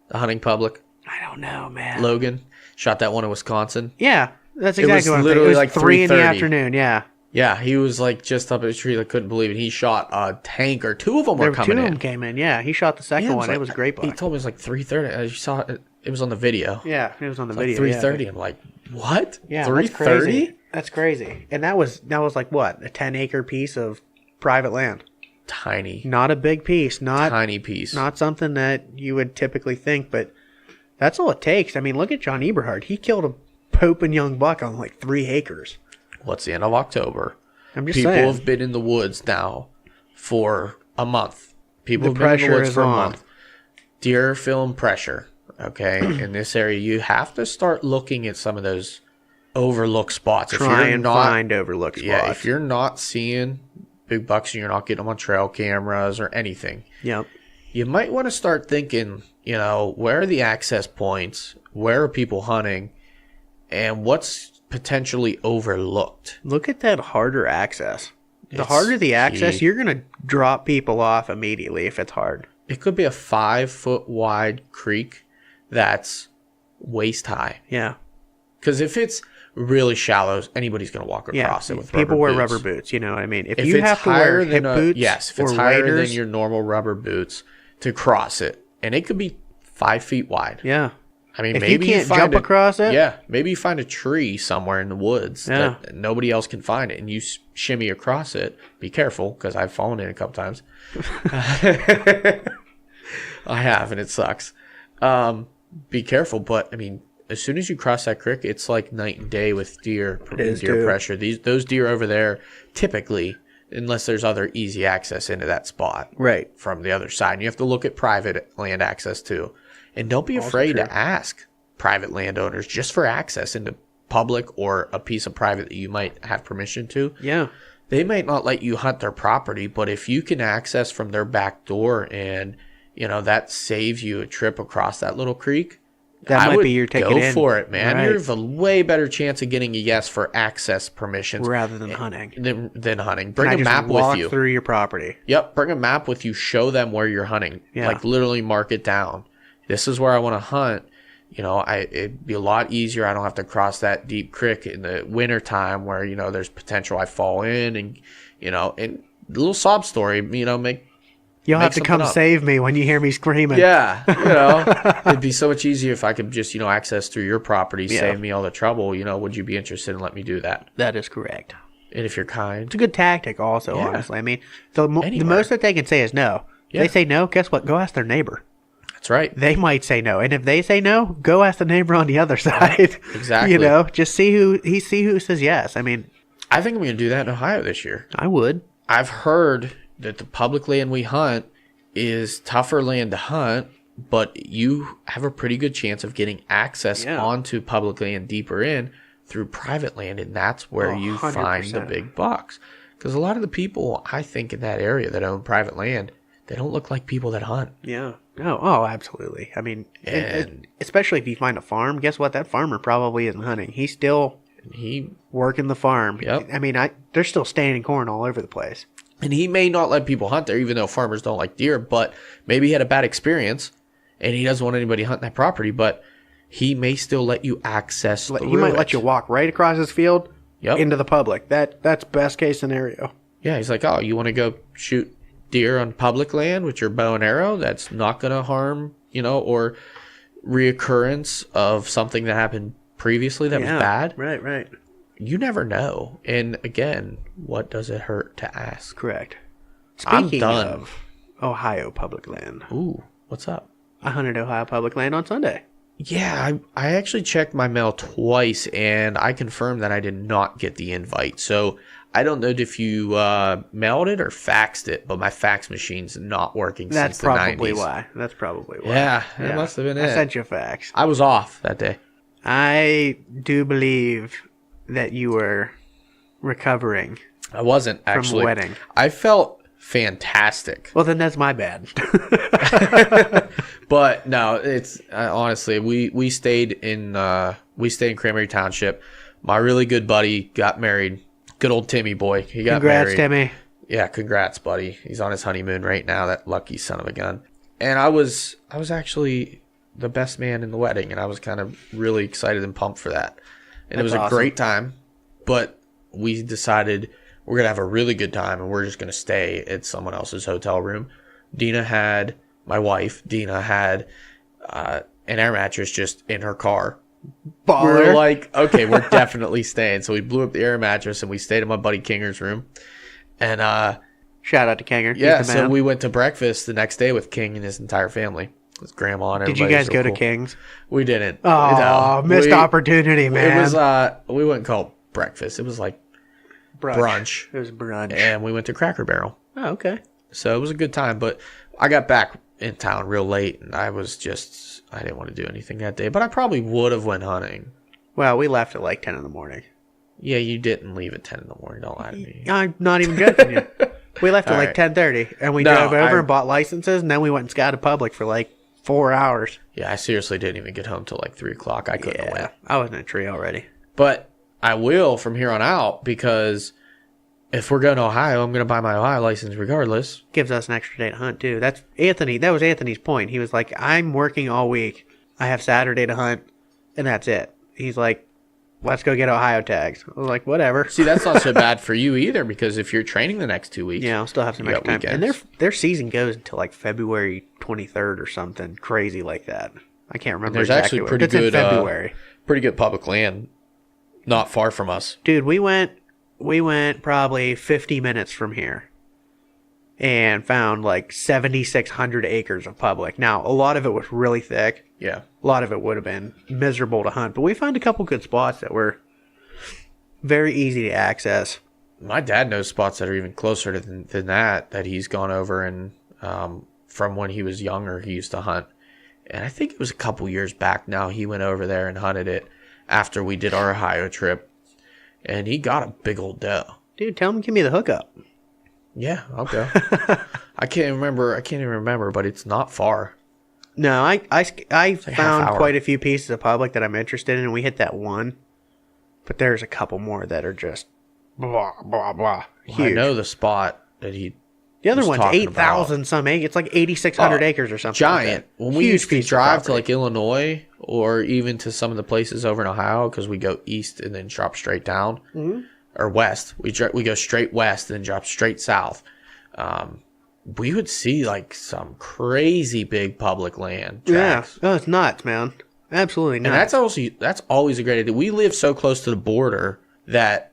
the hunting public? I don't know, man. Logan shot that one in Wisconsin. Yeah, that's It was exactly what I'm thinking. literally It was like 3 in the 3:30. afternoon, yeah. Yeah, he was like just up at a tree. I couldn't believe it. He shot a tank, or two of them There were were two coming of in. them came in, yeah. He shot the second Yeah, one. It was a great buck. He told me it was like 3:30. I saw it. It was on the video. Yeah, it was on the Like video. 3:30. I'm like, what? Yeah, 3:30? That's crazy. And that was like what? A 10-acre piece of private land. Tiny, Not a big piece. tiny piece. Not something that you would typically think, but that's all it takes. I mean, look at John Eberhard. He killed a Pope and young buck on like 3 acres. Well, it's the end of October. I'm just People saying. have been in the woods now for a month. People The have been in the pressure woods is for a on. month. Deer are feeling pressure. Okay, in this area, you have to start looking at some of those overlooked spots. Try and find overlooked spots. Yeah, if you're not seeing big bucks and you're not getting them on trail cameras or anything, Yep. you might want to start thinking, where are the access points? Where are people hunting? And what's potentially overlooked? Look at that harder access. The It's harder the access, key. you're going to drop people off immediately if it's hard. It could be a 5-foot wide creek that's waist high. Yeah. Because if it's really shallow, anybody's going to walk Yeah. across it with People rubber wear boots. rubber boots. You know what I mean? If If you it's have to wear higher hip than boots if it's or higher waders, than your normal rubber boots to cross it, and it could be 5 feet wide. yeah. I mean, If maybe you can't find jump across it, Yeah, maybe you find a tree somewhere in the woods Yeah. that nobody else can find it, and you shimmy across it. Be careful, because I've fallen in a couple times. I have, and it sucks. Be careful, but I mean, as soon as you cross that creek, it's like night and day with deer is, deer too. pressure. Those deer over there, typically, unless there's other easy access into that spot, right. from the other side. And you have to look at private land access too. And don't be afraid true. to ask private landowners just for access into public or a piece of private that you might have permission to. Yeah. They might not let you hunt their property, but if you can access from their back door and, that saves you a trip across that little creek, That I might would be your ticket go in. for it, man. Right. You have a way better chance of getting a yes for access permissions Rather than hunting. than hunting. And Bring I a just map walk with you. through your property. Yep, bring a map with you. Show them where you're hunting. Yeah. Like literally mark it down. This is where I want to hunt. It'd be a lot easier. I don't have to cross that deep creek in the winter time where, there's potential I fall in and, and a little sob story, make. You'll Make have to come something up. save me when you hear me screaming. Yeah. It'd be so much easier if I could just, access through your property, Yeah. save me all the trouble. Would you be interested in let me do that? That is correct. And if you're kind. It's a good tactic also, Yeah. honestly. I mean, the Anywhere. most that they can say is no. If Yeah. they say no, guess what? Go ask their neighbor. That's right. They might say no. And if they say no, go ask the neighbor on the other side. Exactly. Just see who says yes. I mean, I think I'm going to do that in Ohio this year. I would. I've heard that the public land we hunt is tougher land to hunt, but you have a pretty good chance of getting access onto public land deeper in through private land, and that's where you 100%. find the big bucks. Because a lot of the people, I think, in that area that own private land, they don't look like people that hunt. Yeah. Oh, absolutely. I mean, And especially if you find a farm, guess what? That farmer probably isn't hunting. He's still working the farm. Yep. I mean, they're still standing corn all over the place. And he may not let people hunt there, even though farmers don't like deer, but maybe he had a bad experience, and he doesn't want anybody hunting that property, but he may still let you access the He might let you walk right across his field into the public. That's best case scenario. Yeah, he's like, oh, you want to go shoot deer on public land with your bow and arrow? That's not going to harm, or reoccurrence of something that happened previously that was bad. Right. You never know. And again, what does it hurt to ask? Correct. I'm Speaking done. of Ohio public land, Ooh, what's up? I hunted Ohio public land on Sunday. Yeah, I actually checked my mail twice, and I confirmed that I did not get the invite. So I don't know if you mailed it or faxed it, but my fax machine's not working since the 90s. That's probably why. Yeah, that must have been it. I sent you a fax. I was off that day. I do believe that you were recovering. I wasn't, actually. From a wedding. I felt fantastic. Well, then that's my bad. But no, it's honestly, we stayed in Cranberry Township. My really good buddy got married. Good old Timmy boy. He got married. Congrats, Timmy. Yeah, congrats, buddy. He's on his honeymoon right now, that lucky son of a gun. And I was actually the best man in the wedding, and I was kind of really excited and pumped for that. And it was a great time, but we decided we're going to have a really good time, and we're just going to stay at someone else's hotel room. My wife, Dina, had an air mattress just in her car. Baller. We were like, okay, we're definitely staying. So we blew up the air mattress, and we stayed in my buddy Kinger's room. And shout out to Kinger. yeah, He's the man. so we went to breakfast the next day with King and his entire family. His grandma and Did you everybody. guys go to King's? We didn't. Oh, missed opportunity, man. It was we wouldn't call it breakfast. It was like brunch. It was brunch. And we went to Cracker Barrel. Oh, okay. So it was a good time, but I got back in town real late, and I didn't want to do anything that day, but I probably would have went hunting. Well, we left at like 10 in the morning. Yeah, you didn't leave at 10 in the morning. Don't lie to me. I'm not even joking you. We left at like 10:30, and we drove over and bought licenses, and then we went and scouted public for like 4 hours. Yeah, I seriously didn't even get home till like 3 o'clock. I couldn't have went. I was in a tree already. But I will from here on out, because if we're going to Ohio, I'm going to buy my Ohio license regardless. Gives us an extra day to hunt, too. That's Anthony. That was Anthony's point. He was like, I'm working all week. I have Saturday to hunt, and that's it. He's like, let's go get Ohio tags. I was like, whatever. See, that's not so bad for you either, because if you're training the next 2 weeks. Yeah, I'll still have some extra time. Weekends. And their season goes until like February 23rd or something crazy like that. I can't remember. There's exactly actually pretty it's in good February. Pretty good public land not far from us. Dude, we went probably 50 minutes from here and found like 7,600 acres of public. Now, a lot of it was really thick. Yeah. A lot of it would have been miserable to hunt, but we found a couple good spots that were very easy to access. My dad knows spots that are even closer than that he's gone over, and from when he was younger, he used to hunt. And I think it was a couple years back now, he went over there and hunted it after we did our Ohio trip. And he got a big old doe. Dude, tell him to give me the hookup. Yeah, I'll go. I can't even remember, but it's not far. No, I like found quite a few pieces of public that I'm interested in, and we hit that one. But there's a couple more that are just blah, blah, blah. Huge. Well, I know the spot that he The other one's talking 8,000 some acres. It's like 8,600 acres or something. Giant. Like when we used to drive to like Illinois or even to some of the places over in Ohio, because we go east and then drop straight down, or west. We go straight west and then drop straight south. We would see like some crazy big public land tracks. Yeah. Oh, it's nuts, man. Absolutely nuts. And that's always a great idea. We live so close to the border that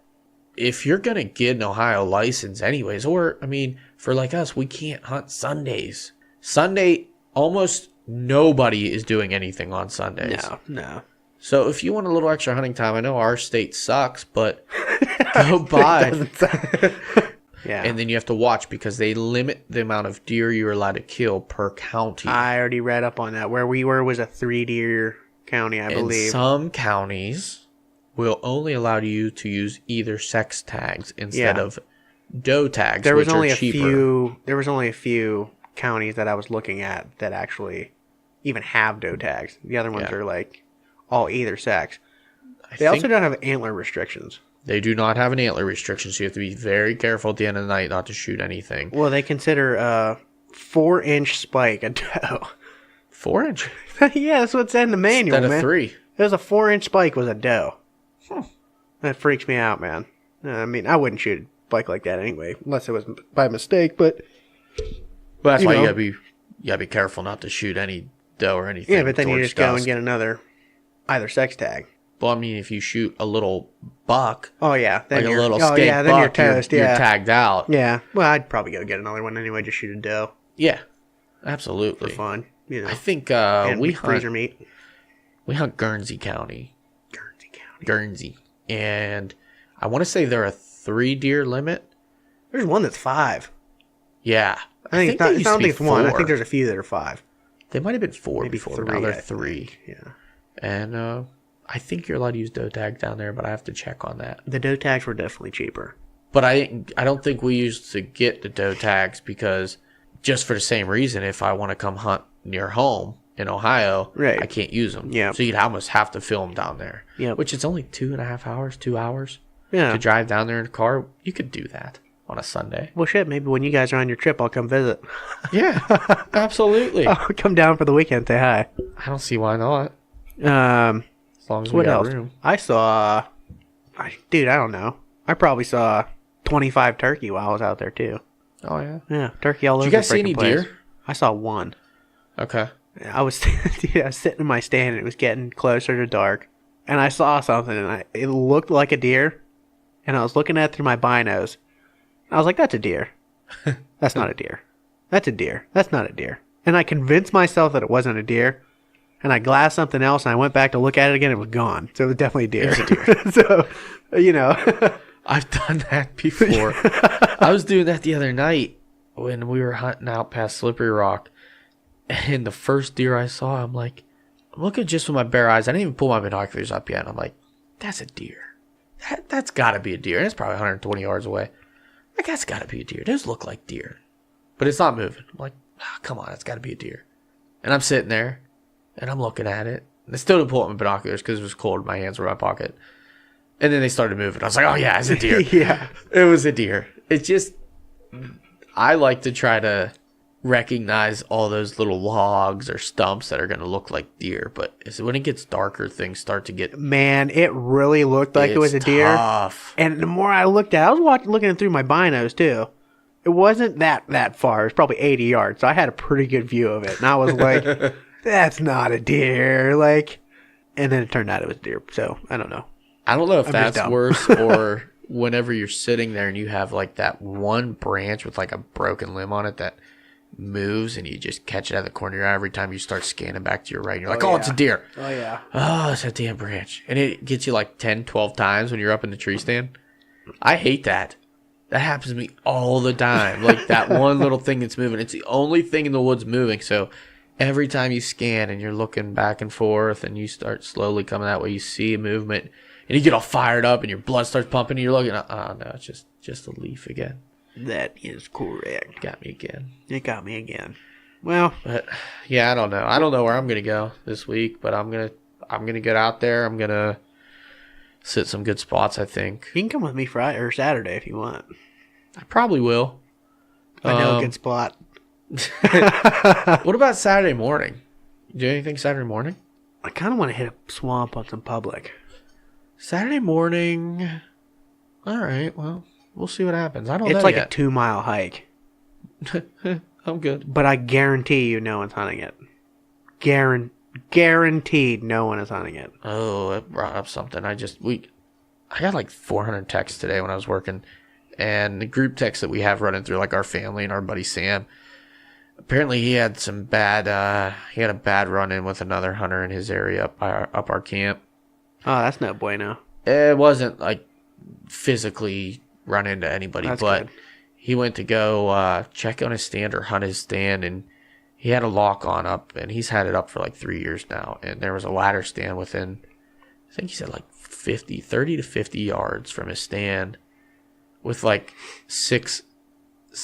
if you're going to get an Ohio license anyways, or, I mean, for like us, we can't hunt Sundays. Sunday, almost nobody is doing anything on Sundays. No. So if you want a little extra hunting time, I know our state sucks, but go buy. Yeah. And then you have to watch because they limit the amount of deer you're allowed to kill per county. I already read up on that. Where we were was a 3-deer county, I believe. Some counties will only allow you to use either sex tags instead of doe tags, There was which only are a cheaper. few. There was only a few counties that I was looking at that actually even have doe tags. The other ones are like all either sex. They also don't have antler restrictions. They do not have an antler restriction, so you have to be very careful at the end of the night not to shoot anything. Well, they consider a 4-inch spike a doe. 4-inch? Yeah, that's what's in the manual, Instead man. of 3. It was a 4-inch spike was a doe. That freaks me out, man. I mean, I wouldn't shoot a spike like that anyway, unless it was by mistake. But that's why you gotta be careful not to shoot any doe or anything. yeah, but then you towards just go and dusk. get another either sex tag. Well, I mean, if you shoot a little buck, Oh yeah, then like a you're, little oh skate yeah, then buck, you're toast. you're Yeah, tagged out. yeah. Well, I'd probably go get another one anyway. Just shoot a doe Yeah, for absolutely. fun. You know, I think and we freezer meat. hunt Guernsey County. Guernsey County. Guernsey. And I want to say they're a 3-deer limit. There's one that's 5. Yeah. I think it's not, they I used don't to think be it's 1. I 4. think there's a few that are 5. They might have been 4 Maybe before. 3. Now they're I 3. think. Yeah. And I think you're allowed to use doe tag down there, but I have to check on that. The doe tags were definitely cheaper. But I don't think we used to get the doe tags because just for the same reason, if I want to come hunt near home in Ohio, Right. I can't use them. Yeah. So you'd almost have to film down there. Yeah. Which it's only 2.5 hours, 2 hours Yeah. to drive down there in a car. You could do that on a Sunday. Well, shit. Maybe when you guys are on your trip, I'll come visit. Yeah, absolutely. I'll come down for the weekend. Say hi. I don't see why not. As long as we What got else? room. I saw. Dude, I don't know. I probably saw 25 turkey while I was out there too. Oh yeah. Yeah, turkey all over. Did you guys the see freaking any place. deer? I saw one. Okay. I was, dude, I was sitting in my stand and it was getting closer to dark, and I saw something and it looked like a deer, and I was looking at it through my binos. I was like, "That's a deer. That's not a deer. That's a deer. That's not a deer." And I convinced myself that it wasn't a deer, and I glassed something else, and I went back to look at it again. It was gone. So it was definitely a deer. It was a deer. So, you know, I've done that before. I was doing that the other night when we were hunting out past Slippery Rock. And the first deer I saw, I'm looking just with my bare eyes. I didn't even pull my binoculars up yet. I'm like, that's a deer. That's got to be a deer. And it's probably 120 yards away. Like, that's got to be a deer. Those look like deer. But it's not moving. I'm like, come on, it's got to be a deer. And I'm sitting there, and I'm looking at it. And I still didn't pull up my binoculars because it was cold. My hands were in my pocket. And then they started moving. I was like, oh, yeah, it's a deer. yeah. It was a deer. It's just, I like to try to recognize all those little logs or stumps that are going to look like deer. But when it gets darker, things start to get Man, it really looked like it was a deer. tough. And the more I looked at it, I was looking through my binos too. It wasn't that far. It was probably 80 yards. So I had a pretty good view of it. And I was like, that's not a deer. Like, and then it turned out it was a deer. So I don't know. I don't know if I'm just that's dumb. worse or whenever you're sitting there and you have like that one branch with like a broken limb on it that moves and you just catch it out of the corner of your eye every time you start scanning back to your right. And you're like, oh, it's a deer. Oh, yeah. Oh, it's a damn branch. And it gets you like 10, 12 times when you're up in the tree stand. I hate that. That happens to me all the time. Like that one little thing that's moving. It's the only thing in the woods moving. So every time you scan and you're looking back and forth and you start slowly coming that way, you see a movement and you get all fired up and your blood starts pumping and you're looking, oh no, it's just a leaf again. That is correct. Got me again. It got me again. Well, But yeah, I don't know. I don't know where I'm gonna go this week, but I'm gonna get out there. I'm gonna sit some good spots, I think. you can come with me Friday or Saturday if you want. I probably will. I know a good spot. What about Saturday morning? Do anything Saturday morning? I kind of want to hit a swamp on some public. Saturday morning. All right. Well, we'll see what happens. I don't know It's like yet. a 2-mile hike. I'm good. But I guarantee you no one's hunting it. Guaranteed no one is hunting it. Oh, it brought up something. I got like 400 texts today when I was working, and the group text that we have running through like our family and our buddy Sam. Apparently, he had a bad run in with another hunter in his area up our camp, Oh, that's no bueno. It wasn't like physically run into anybody, That's but good. he went to go check on his stand or hunt his stand, and he had a lock on up, and he's had it up for like 3 years now. And there was a ladder stand within, I think he said like 30 to 50 yards from his stand, with like 6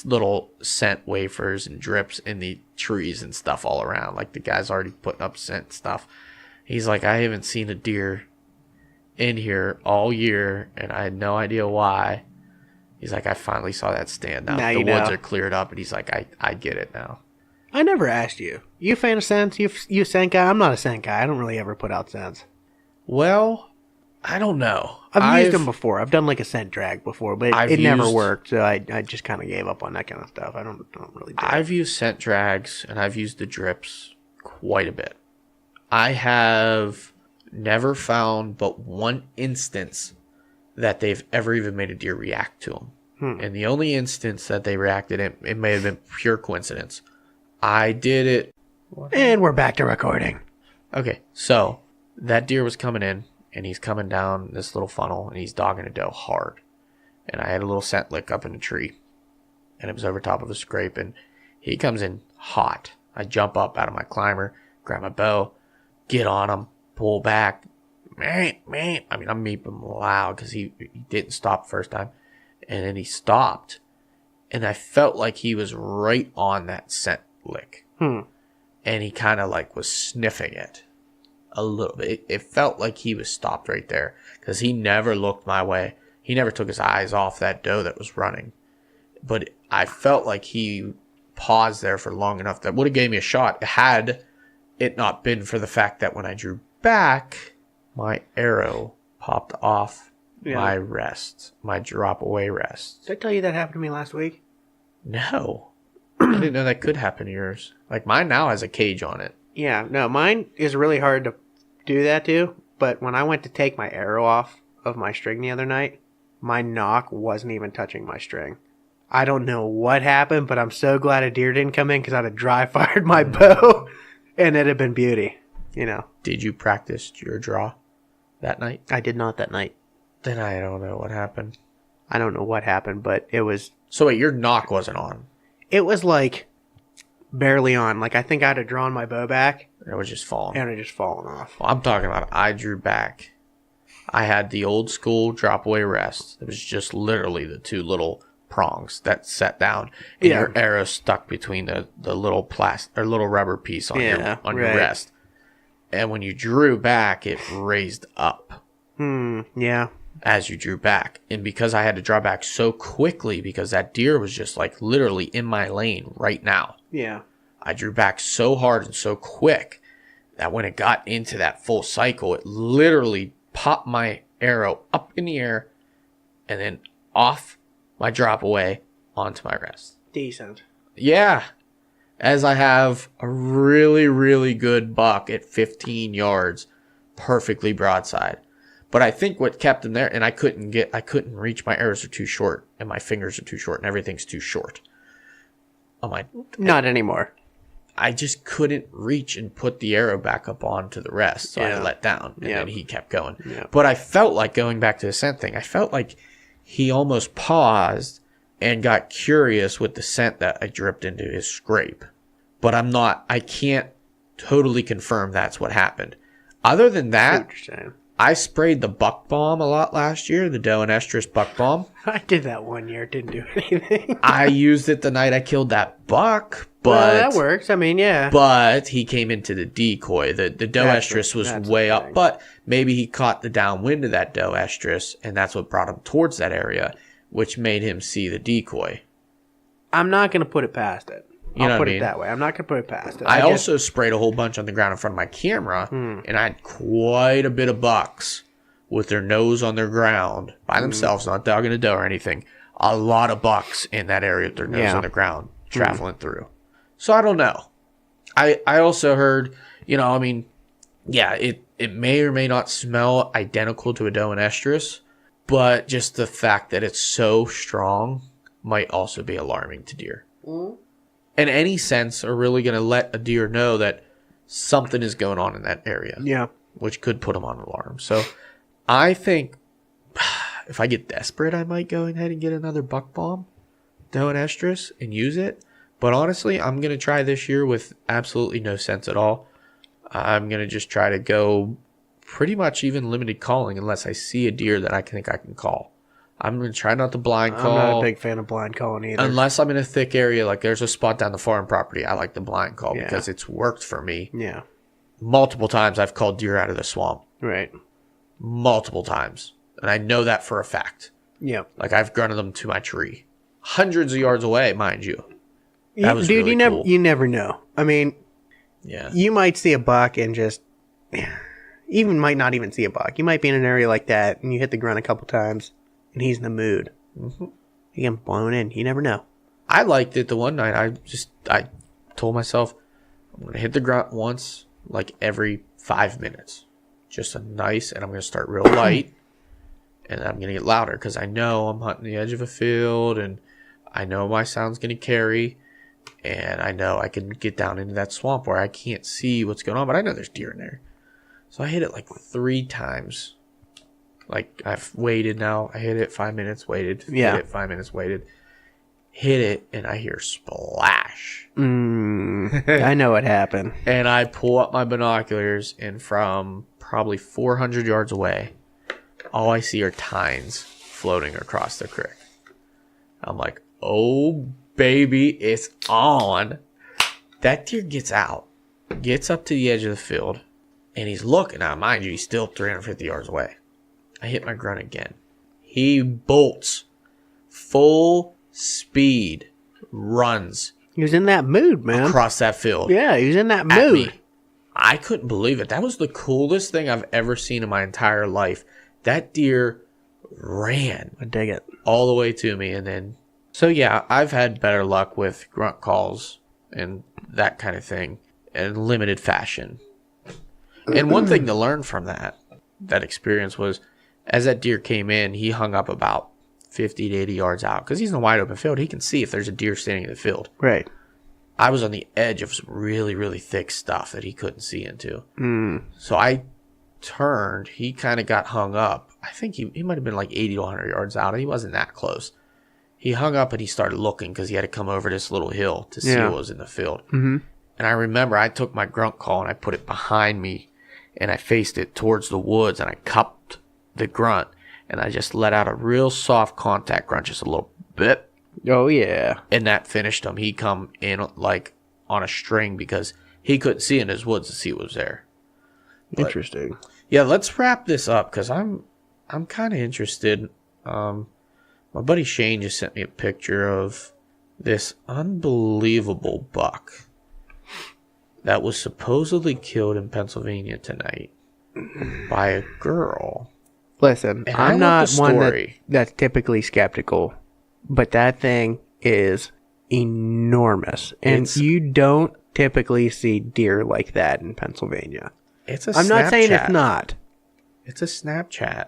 little scent wafers and drips in the trees and stuff all around. Like the guy's already putting up scent stuff. He's like, I haven't seen a deer in here all year, and I had no idea why. He's like, I finally saw that stand now. Now The you woods know. are cleared up, and he's like, I get it now. I never asked you. You a fan of scents? You a scent guy? I'm not a scent guy. I don't really ever put out scents. Well, I don't know. I've used them before. I've done like a scent drag before, but I've it never used- worked. So I just kind of gave up on that kind of stuff. I don't really do it. I've used scent drags, and I've used the drips quite a bit. I have never found but one instance that they've ever even made a deer react to them. And the only instance that they reacted, it may have been pure coincidence. I did it. And we're back to recording. Okay, so that deer was coming in, and he's coming down this little funnel, and he's dogging a doe hard. And I had a little scent lick up in a tree, and it was over top of a scrape, and he comes in hot. I jump up out of my climber, grab my bow, get on him, pull back. I mean, I'm meeping loud because he didn't stop first time. And then he stopped, and I felt like he was right on that scent lick. And he kind of like was sniffing it a little bit. It felt like he was stopped right there because he never looked my way. He never took his eyes off that doe that was running. But I felt like he paused there for long enough that would have gave me a shot had it not been for the fact that when I drew back, my arrow popped off my rest, my drop away rest. Did I tell you that happened to me last week? No. I didn't know that could happen to yours. Like mine now has a cage on it. Yeah, no, mine is really hard to do that to. But when I went to take my arrow off of my string the other night, my nock wasn't even touching my string. I don't know what happened, but I'm so glad a deer didn't come in because I'd have dry fired my bow, and it'd have been beauty. You know. Did you practice your draw that night? I did not that night. Then I don't know what happened. I don't know what happened, but it was So wait, your knock wasn't on. it was like barely on. Like I think I'd have drawn my bow back It was just falling. and it just fallen off. Well, I'm talking about I drew back. I had the old school drop away rest. It was just literally the 2 little prongs that set down, and Yeah. your arrow stuck between the little plastic or little rubber piece on your right. rest. And when you drew back, it raised up Yeah. as you drew back. And because I had to draw back so quickly because that deer was just like literally in my lane right now, Yeah. I drew back so hard and so quick that when it got into that full cycle, it literally popped my arrow up in the air and then off my drop away onto my rest. Decent. Yeah. As I have a really, really good buck at 15 yards, perfectly broadside. But I think what kept him there, and I couldn't reach, my arrows are too short, and my fingers are too short, and everything's too short. Not anymore. I just couldn't reach and put the arrow back up onto the rest, so I Yeah. let down, and Yeah. then he kept going. Yeah. But I felt like, going back to the scent thing, I felt like he almost paused and got curious with the scent that I dripped into his scrape. But I can't totally confirm that's what happened. Other than I see that, what you're saying. I sprayed the buck bomb a lot last year, the doe and estrus buck bomb. I did that one year. It didn't do anything. I used it the night I killed that buck, but Well, that works. I mean, yeah. But he came into the decoy. The doe That's estrus was that's way the up, thing. but maybe he caught the downwind of that doe estrus, and that's what brought him towards that area, which made him see the decoy. I'm not going to put it past it. You know I'll what put I mean? it that way. I'm not going to put it past it. I just- also sprayed a whole bunch on the ground in front of my camera, and I had quite a bit of bucks with their nose on their ground by themselves, not dogging a doe or anything. A lot of bucks in that area with their nose Yeah. on the ground, traveling through. So I don't know. I also heard, yeah, it may or may not smell identical to a doe and estrus, but just the fact that it's so strong might also be alarming to deer. And any scents are really going to let a deer know that something is going on in that area, Yeah. which could put them on alarm. So I think if I get desperate, I might go ahead and get another buck bomb, doe and estrus, and use it. But honestly, I'm going to try this year with absolutely no sense at all. I'm going to just try to go pretty much even limited calling unless I see a deer that I think I can call. I'm going to try not to blind call. I'm not a big fan of blind calling either. Unless I'm in a thick area, like there's a spot down the farm property, I like the blind call because it's worked for me. Yeah. Multiple times I've called deer out of the swamp. Right. Multiple times. And I know that for a fact. Yeah. Like I've grunted them to my tree. Hundreds of yards away, mind you. That was Dude, really cool. you never know. I mean, yeah. You might see a buck and just even might not even see a buck. You might be in an area like that and you hit the grunt a couple times and he's in the mood. Mm-hmm. You get him blown in. You never know. I liked it the one night. I told myself I'm going to hit the grunt once, like every 5 minutes. Just a nice, and I'm going to start real light and I'm going to get louder because I know I'm hunting the edge of a field and I know my sound's going to carry. And I know I can get down into that swamp where I can't see what's going on, but I know there's deer in there. So I hit it like 3 times. Like I've waited now. I hit it 5 minutes, waited. Yeah. Hit it 5 minutes, waited. Hit it, and I hear splash. I know what happened. And I pull up my binoculars, and from probably 400 yards away, all I see are tines floating across the creek. I'm like, oh, baby, it's on. That deer gets out, gets up to the edge of the field, and he's looking. Now, mind you, he's still 350 yards away. I hit my grunt again. He bolts full speed, runs He was in that mood, man. across that field. Yeah, he was in that at mood. me. I couldn't believe it. That was the coolest thing I've ever seen in my entire life. That deer ran I dig it. all the way to me, and then so yeah, I've had better luck with grunt calls and that kind of thing in limited fashion. And one thing to learn from that experience was, as that deer came in, he hung up about 50 to 80 yards out because he's in a wide open field. He can see if there's a deer standing in the field. Right. I was on the edge of some really, really thick stuff that he couldn't see into. So I turned. He kind of got hung up. I think he might have been like 80 to 100 yards out. He wasn't that close. He hung up and he started looking because he had to come over this little hill to see what was in the field. Mm-hmm. And I remember I took my grunt call and I put it behind me and I faced it towards the woods and I cupped the grunt and I just let out a real soft contact grunt, just a little bit. Oh, yeah. And that finished him. He come in like on a string because he couldn't see in his woods to see what was there. But, interesting. yeah, let's wrap this up because I'm kind of interested. My buddy Shane just sent me a picture of this unbelievable buck that was supposedly killed in Pennsylvania tonight by a girl. Listen, And I'm not the one story. that's typically skeptical, but that thing is enormous. And you don't typically see deer like that in Pennsylvania. It's a I'm not saying it's Snapchat. not. It's a Snapchat.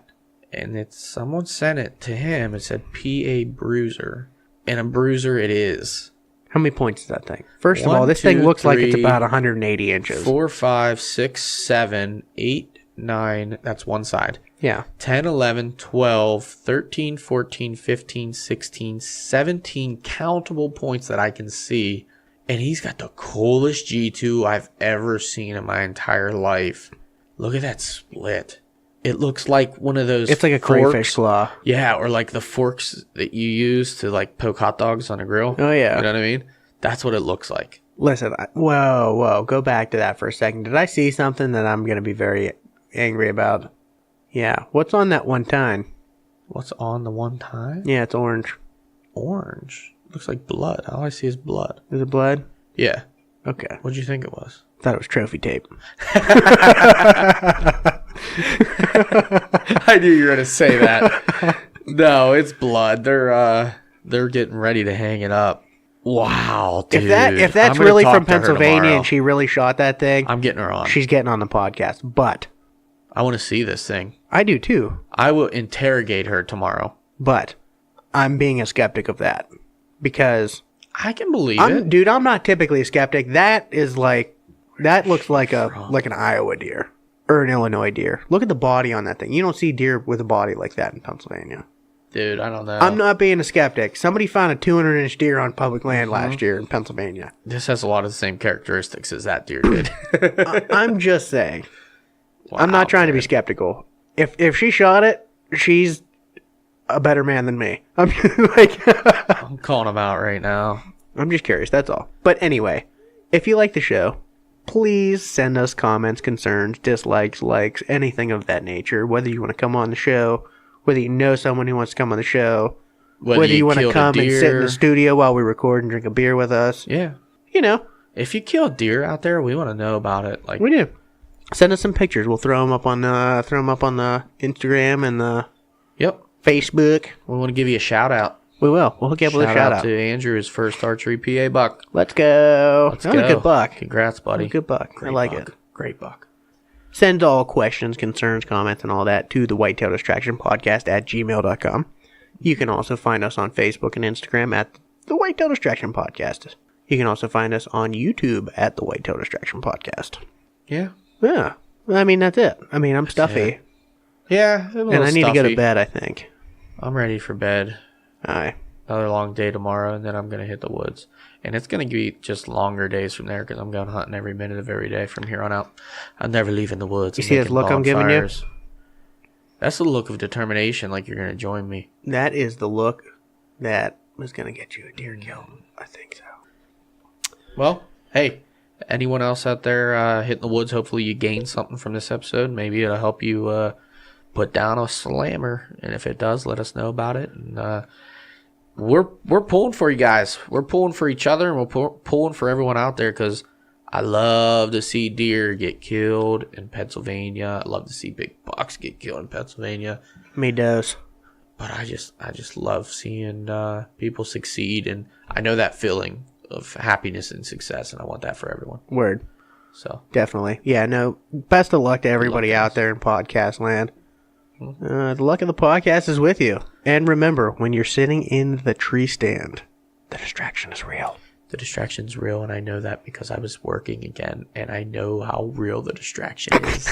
And someone sent it to him. It said PA Bruiser. And a bruiser it is. How many points is that thing? First of 1, all, this 2, thing looks like it's 3, about 180 inches. 4, 5, 6, 7, 8, 9. That's one side. Yeah. 10, 11, 12, 13, 14, 15, 16, 17 countable points that I can see. And he's got the coolest G2 I've ever seen in my entire life. Look at that split. It looks like one of those. It's like a crayfish claw. Yeah, or like the forks that you use to like poke hot dogs on a grill. Oh, yeah. You know what I mean? That's what it looks like. Listen, whoa. Go back to that for a second. Did I see something that I'm going to be very angry about? Yeah. What's on that one time? What's on the one time? Yeah, it's orange. Orange. Looks like blood. All I see is blood. Is it blood? Yeah. Okay. What'd you think it was? Thought it was trophy tape. I knew you were gonna say that. No, it's blood. They're getting ready to hang it up. Wow, dude. If that's I'm gonna really talk from to her Pennsylvania tomorrow. and she really shot that thing, I'm getting her on. she's getting on the podcast. But I want to see this thing. I do too. I will interrogate her tomorrow. But I'm being a skeptic of that because I can believe it. dude, I'm not typically a skeptic. That looks like an Iowa deer. or an Illinois deer. Look at the body on that thing. You don't see deer with a body like that in Pennsylvania. Dude, I don't know. I'm not being a skeptic. Somebody found a 200-inch deer on public land last year in Pennsylvania. This has a lot of the same characteristics as that deer did. I'm just saying. Wow, I'm not trying to be man. skeptical. If she shot it, she's a better man than me. I'm like, I'm calling him out right now. I'm just curious. That's all. But anyway, if you like the show, please send us comments, concerns, dislikes, likes, anything of that nature. Whether you want to come on the show, whether you know someone who wants to come on the show, whether you want to killed a come and sit in the deer. studio while we record and drink a beer with us. Yeah. You know, If you kill a deer out there, we want to know about it. Like, we do. Send us some pictures. We'll throw them up on the Instagram and the yep. Facebook. We want to give you a shout out. We will. We'll hook you up with a shout out. to Andrew, his first archery PA buck. Let's go. Let's That was go. a good buck. Congrats, buddy. Good buck. Great I like buck. it. Great buck. Send all questions, concerns, comments, and all that to the Whitetail Distraction Podcast at gmail.com. You can also find us on Facebook and Instagram at the Whitetail Distraction Podcast. You can also find us on YouTube at the Whitetail Distraction Podcast. Yeah. Yeah. I mean, that's it. I mean, I'm stuffy. Yeah. And I need to go to bed, I think. I'm ready for bed. Aye. Another long day tomorrow, and then I'm going to hit the woods. And it's going to be just longer days from there because I'm going hunting every minute of every day from here on out. I'm never leaving the woods. You and see this making look I'm giving you? bonfires. That's the look of determination, like you're going to join me. That is the look that is going to get you a deer kill. I think so. Well, hey, anyone else out there hitting the woods, hopefully you gain something from this episode. Maybe it'll help you put down a slammer. And if it does, let us know about it. And we're pulling for you guys. We're pulling for each other, and we're pulling for everyone out there because I love to see deer get killed in Pennsylvania. I love to see big bucks get killed in Pennsylvania. Me does. But I just love seeing people succeed, and I know that feeling of happiness and success, and I want that for everyone. Word. So Definitely. Yeah, no, best of luck to everybody out there in podcast land. The luck of the podcast is with you. And remember, when you're sitting in the tree stand, the distraction is real. the distraction's real, and I know that because I was working again, and I know how real the distraction is.